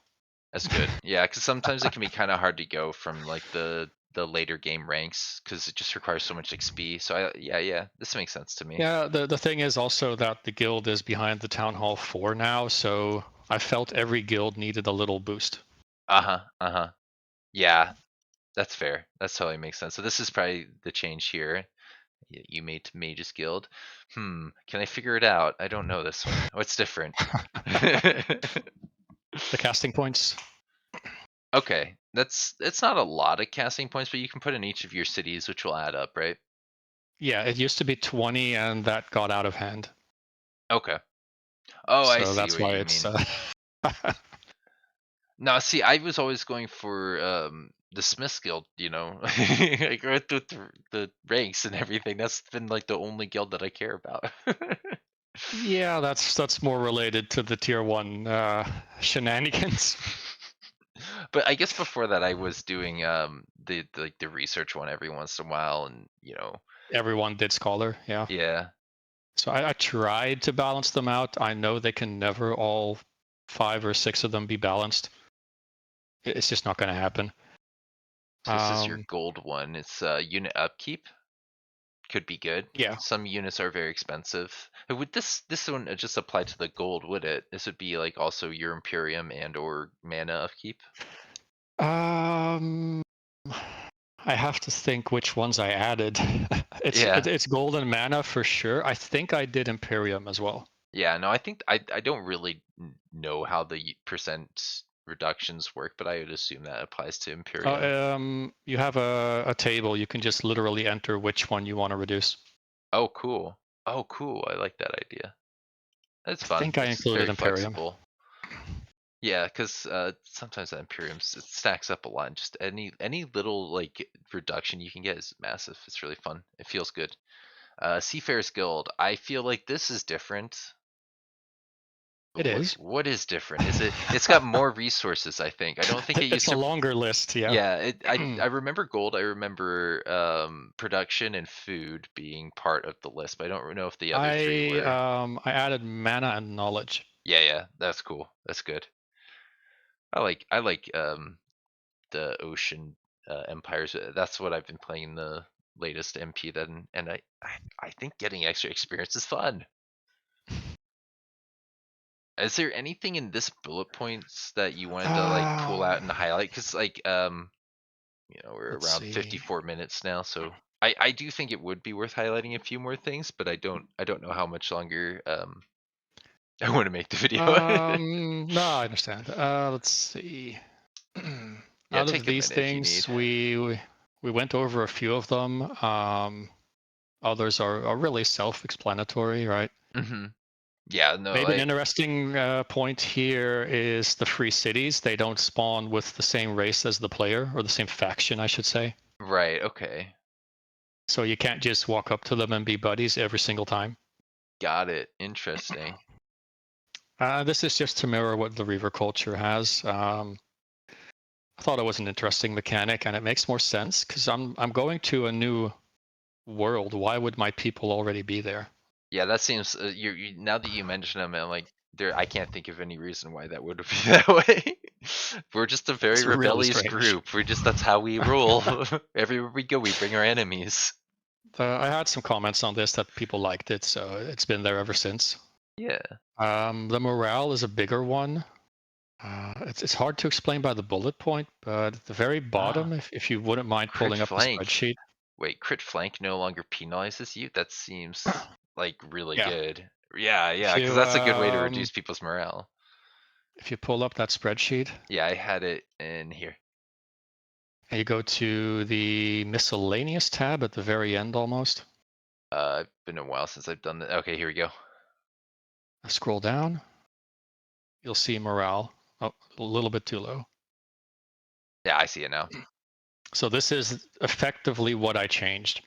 That's good. Yeah, because sometimes it can be kind of hard to go from like the later game ranks because it just requires so much XP. So yeah, this makes sense to me. Yeah, the thing is also that the guild is behind the Town Hall 4 now, so I felt every guild needed a little boost. Uh-huh, uh-huh. Yeah, that's fair. That totally makes sense. So this is probably the change here. You made to Mage's Guild. Can I figure it out? I don't know this one. What's different? The casting points. Okay, it's not a lot of casting points, but you can put in each of your cities, which will add up, right? Yeah, it used to be 20 and that got out of hand. Okay. Oh, I So see that's what why you it's mean. No, see, I was always going for the Smiths Guild, like right through the ranks and everything. That's been like the only guild that I care about. yeah, that's more related to the tier 1 shenanigans. But I guess before that I was doing like the research one every once in a while and Everyone did scholar, yeah. yeah. So I tried to balance them out. I know they can never all 5 or 6 of them be balanced. It's just not going to happen. So this is your Um, gold one. It's unit upkeep. Could be good. yeah. Some units are very expensive. Would this one just apply to the gold, would it? This would be like also your Imperium and or mana upkeep? Um, I have to think which ones I added. Yeah. It's golden mana for sure. I think I did Imperium as well. Yeah, no, I think I don't really know how the percent reductions work, but I would assume that applies to Imperium. You have a table. You can just literally enter which one you want to reduce. Oh, cool. Oh, cool. I like that idea. That's I fun. think I It's included very Imperium. flexible. Yeah, because sometimes that Imperium it stacks up a lot. And just any little like reduction you can get is massive. It's really fun. It feels good. Seafarers Guild. I feel like this is different. It is. What is different? Is it? It's got more resources. I think. I don't think it It's used a to. longer list, yeah. Yeah, I remember gold. I remember production and food being part of the list, but I don't know if the other three were. I added mana and knowledge. Yeah, that's cool. That's good. I like the ocean empires. That's what I've been playing the latest MP then, and I think getting extra experience is fun. Is there anything in this bullet points that you wanted to like pull out Um, and highlight? Because like we're let's around see. 54 minutes now, so I do think it would be worth highlighting a few more things, but I don't know how much longer I want to make the video. No, I understand. Let's see. Yeah, Out of take a these minute if you need. things, we went over a few of them. Others are really self-explanatory, right? Hmm. Yeah, no, Maybe an like interesting point here is the free cities. They don't spawn with the same race as the player, or the same faction, I should say. right, okay. So you can't just walk up to them and be buddies every single time. Got it. Interesting. This is just to mirror what the Reaver culture has. I thought it was an interesting mechanic, and it makes more sense because I'm going to a new world. Why would my people already be there? Yeah, that seems now that you mention them, I'm like I can't think of any reason why that would be that way. We're just a very It's really rebellious strange. group. That's how we roll. Everywhere we go, we bring our enemies. I had some comments on this that people liked it, so it's been there ever since. Yeah. The morale is a bigger one. It's hard to explain by the bullet point, but at the very Ah, bottom, if you wouldn't mind crit pulling up the flank. spreadsheet, Wait, crit flank no longer penalizes you? That seems like really yeah. good. Yeah, If yeah, because you that's a good way to reduce people's morale. If you pull up that spreadsheet Yeah, I had it in here. and you go to the miscellaneous tab at the very end almost, It's been a while since I've done that. Okay, here we go. scroll down, you'll see morale. Oh, a little bit too low. Yeah, I see it now. So this is effectively what I changed.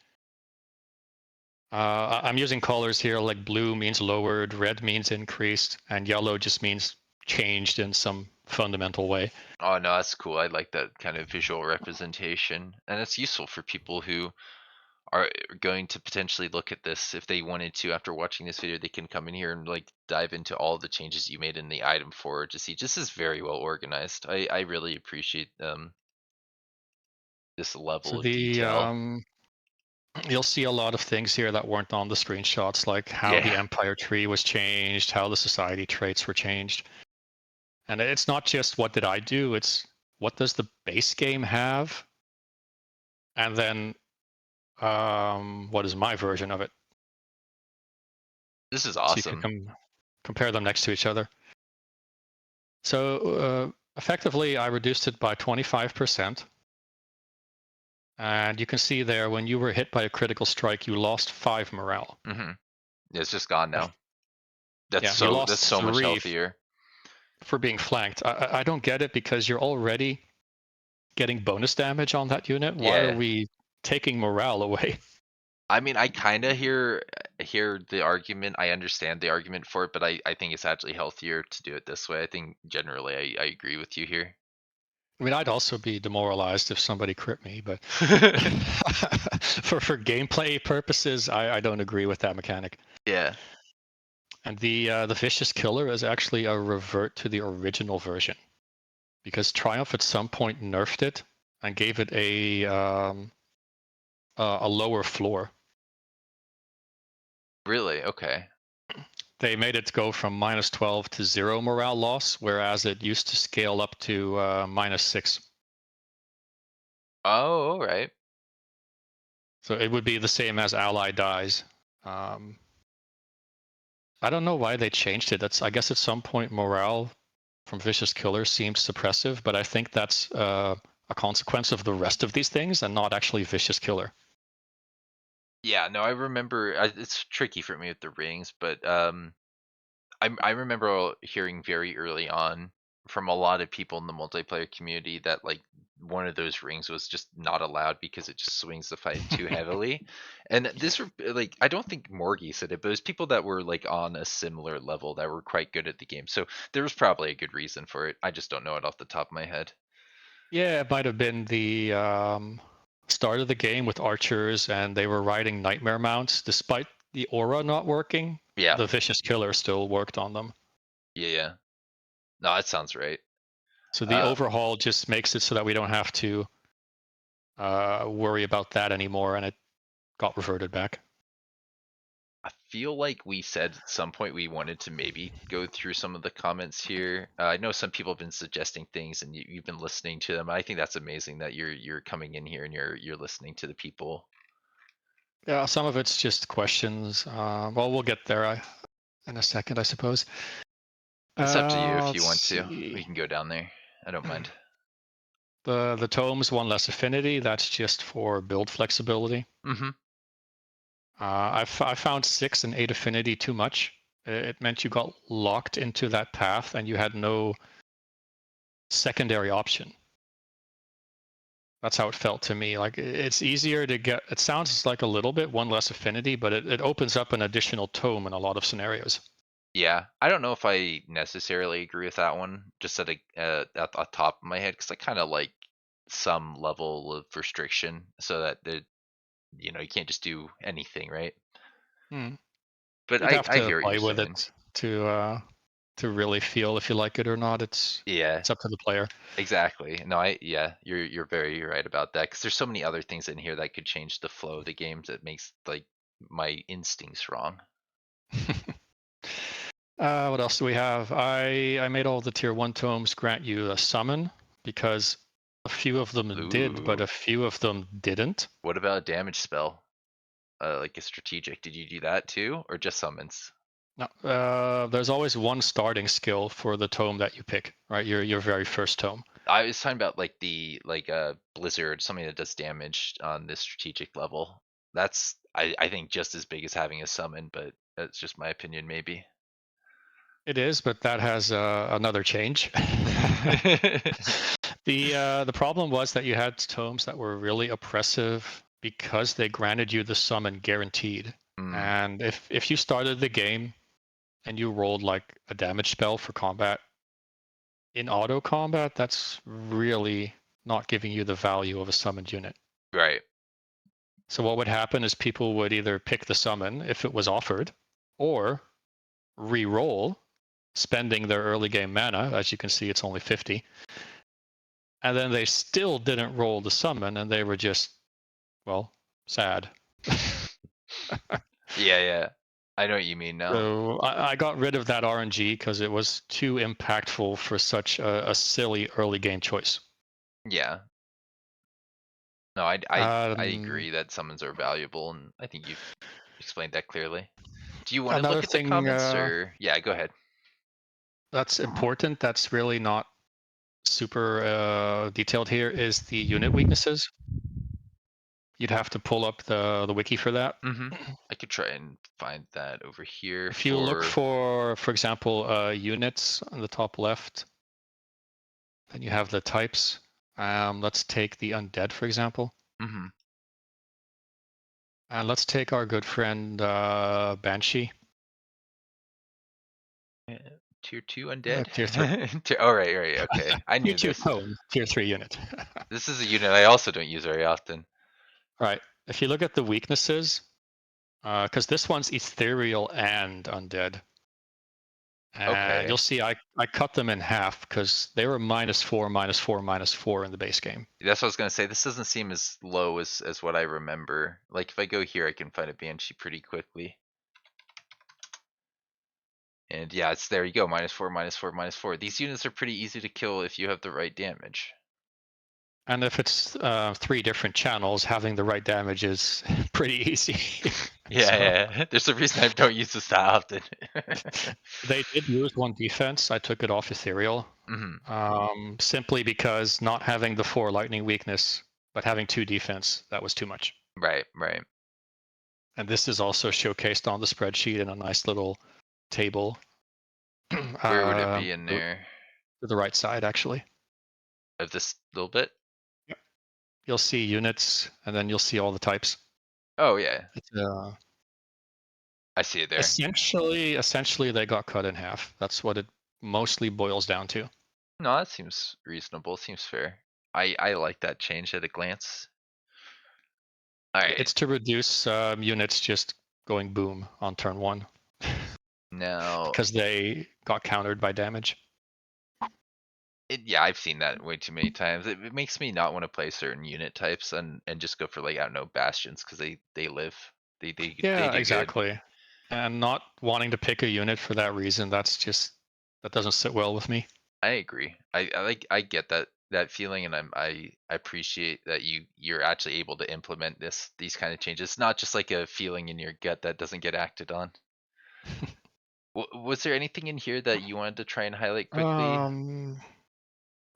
I'm using colors here like blue means lowered, red means increased, and yellow just means changed in some fundamental way. Oh no, that's cool. I like that kind of visual representation, and it's useful for people who are going to potentially look at this if they wanted to after watching this video. They can come in here and like dive into all the changes you made in the item forward to see. This is very well organized. I really appreciate this So level of the detail. you'll see a lot of things here that weren't on the screenshots, like how the Yeah. empire tree was changed, how the society traits were changed. And it's not just what did I do, it's what does the base game have? And then what is my version of it? This is So you can awesome. compare them next to each other. So effectively, I reduced it by 25%. And you can see there when you were hit by a critical strike, you lost 5 morale. Hmm. It's just gone Uh, now. That's Yeah, you so lost that's so much 3 healthier. for being flanked. I don't get it because you're already getting bonus damage on that unit. Why are Yeah. we taking morale away? I mean, I kind of hear the argument. I understand the argument for it, but I think it's actually healthier to do it this way. I think generally I agree with you here. I mean, I'd also be demoralized if somebody crit me, but for gameplay purposes, I don't agree with that mechanic. Yeah. And the vicious killer is actually a revert to the original version because Triumph at some point nerfed it and gave it a lower floor. Really? Okay. They made it go from -12 to 0 morale loss, whereas it used to scale up to -6. Oh, all right. So it would be the same as ally dies. Um, I don't know why they changed it. I guess at some point morale from vicious killer seemed suppressive, but I think that's a consequence of the rest of these things and not actually vicious killer. Yeah, no, I remember it's tricky for me with the rings, but I remember hearing very early on from a lot of people in the multiplayer community that like one of those rings was just not allowed because it just swings the fight too heavily. And this were like I don't think Morgie said it, but it was people that were like on a similar level that were quite good at the game. So there was probably a good reason for it. I just don't know it off the top of my head. Yeah, it might have been the start of the game with archers and they were riding nightmare mounts. Despite the aura not working, Yeah. the vicious killer still worked on them. Yeah, yeah. No, that sounds right. So the Uh overhaul just makes it so that we don't have to worry about that anymore, and it got reverted back. I feel like we said at some point we wanted to maybe go through some of the comments here. I know some people have been suggesting things, and you've been listening to them. I think that's amazing that you're coming in here and you're listening to the people. Yeah, some of it's just questions. Well, we'll get there in a second, I suppose. It's up to you if Let's you want to. We see. can go down there. I don't mind. The tomes one less affinity. That's just for build flexibility. Hmm. I found 6 and 8 affinity too much. It meant you got locked into that path and you had no secondary option. That's how it felt to me. Like it's easier to get. It sounds like a little bit one less affinity, but it opens up an additional tome in a lot of scenarios. Yeah, I don't know if I necessarily agree with that one. Just at the top of my head, because I kind of like some level of restriction, so that you can't just do anything, right? Hmm. But You'd have I to hear what you're play with saying. it to really feel if you like it or not. Yeah, It's up to the player. exactly. No, yeah, you're very right about that because there's so many other things in here that could change the flow of the games that makes like my instincts wrong. What else do we have? I made all the tier 1 tomes grant you a summon because a few of them did, but Ooh, a few of them didn't. what about a damage spell? Like a strategic? Did you do that too, or just summons? No, there's always one starting skill for the tome that you pick, right? Your very first tome. I was talking about like the blizzard, something that does damage on this strategic level. That's I think just as big as having a summon, but that's just my opinion, maybe. It is, but that has another change. The problem was that you had tomes that were really oppressive because they granted you the summon guaranteed. Mm, And if you started the game and you rolled like a damage spell for combat in auto combat, that's really not giving you the value of a summoned unit. right. So what would happen is people would either pick the summon if it was offered, or re-roll, spending their early game mana. As you can see, it's only 50. And then they still didn't roll the summon, and they were just, well, sad. Yeah, yeah. I know what you mean now. So I got rid of that RNG because it was too impactful for such a silly early game choice. Yeah. No, I Um, agree that summons are valuable, and I think you've explained that clearly. Do you want to Another look at the thing comments, or yeah, go ahead. that's important, that's really not super detailed here, is the unit weaknesses. You'd have to pull up the wiki for that. Mm-hmm. I could try and find that over here If you look for. for example, units on the top left, then you have the types. Let's take the undead, for example. Mm-hmm. And let's take our good friend Banshee. Tier 2 undead? Tier 3. Oh, right, right, okay. I Tier knew 2 this. tone, Tier 3 unit. This is a unit I also don't use very often. Right. If you look at the weaknesses, because this one's ethereal and undead. And Okay. you'll see I cut them in half because they were -4, -4, -4 in the base game. That's what I was gonna say. This doesn't seem as low as what I remember. Like if I go here, I can find a banshee pretty quickly. And yeah, it's there you go. -4, -4, -4. These units are pretty easy to kill if you have the right damage. And if it's 3 different channels, having the right damage is pretty easy. Yeah, So yeah. There's a reason I don't use this that often. they did lose 1 defense. I took it off ethereal. Hmm. Simply because not having the 4 lightning weakness, but having 2 defense, that was too much. Right, right. And this is also showcased on the spreadsheet in a nice little table Where would it to be in there? the right side, actually. Of this little bit? Yep. You'll see units, and then you'll see all the types. Oh yeah, It's, I see it there. essentially, they got cut in half. That's what it mostly boils down to. No, that seems reasonable. Seems fair. I like that change at a glance. All right. It's to reduce units just going boom on turn 1 Now, because they got countered by damage. yeah, I've seen that way too many times. It makes me not want to play certain unit types and just go for like I don't know bastions because they live. They Yeah, do good. exactly. And not wanting to pick a unit for that reason, that doesn't sit well with me. I agree. I get that feeling, and I appreciate that you're actually able to implement these kind of changes. It's not just like a feeling in your gut that doesn't get acted on. Was there anything in here that you wanted to try and highlight quickly? Um,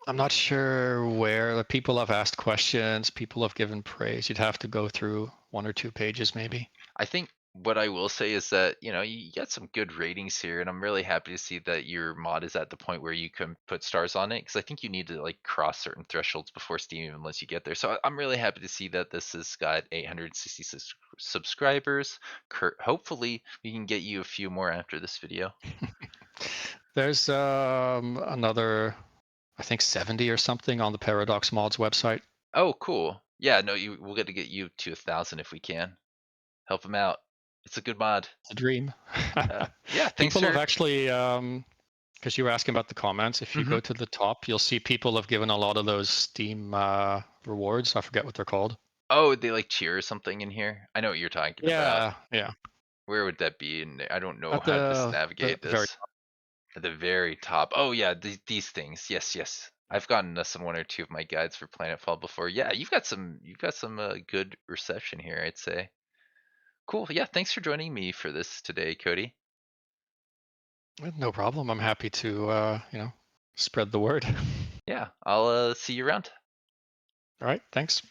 I'm not sure where the people have asked questions, people have given praise. You'd have to go through 1 or 2 pages, maybe. I think what I will say is that, you got some good ratings here, and I'm really happy to see that your mod is at the point where you can put stars on it, because I think you need to like cross certain thresholds before Steam even lets you get there. So I'm really happy to see that this has got 866 subscribers. Hopefully, we can get you a few more after this video. There's another, I think 70 or something on the Paradox Mods website. Oh, cool. Yeah, no, we'll get to get you to 1,000 if we can. Help them out. It's a good mod. It's a dream. Yeah, thanks People have for. actually, because you were asking about the comments, if you Mhm. go to the top, you'll see people have given a lot of those Steam rewards. I forget what they're called. Oh, they like cheer or something in here? I know what you're talking about. Yeah, yeah. Where would that be in there? I don't know At how to the navigate very this. At the very top. Oh yeah, these things. Yes, yes. I've gotten this in one or two of my guides for Planetfall before. Yeah, you've got some good reception here, I'd say. Cool. Yeah, thanks for joining me for this today, Cody. No problem. I'm happy to, spread the word. Yeah, I'll see you around. All right. Thanks.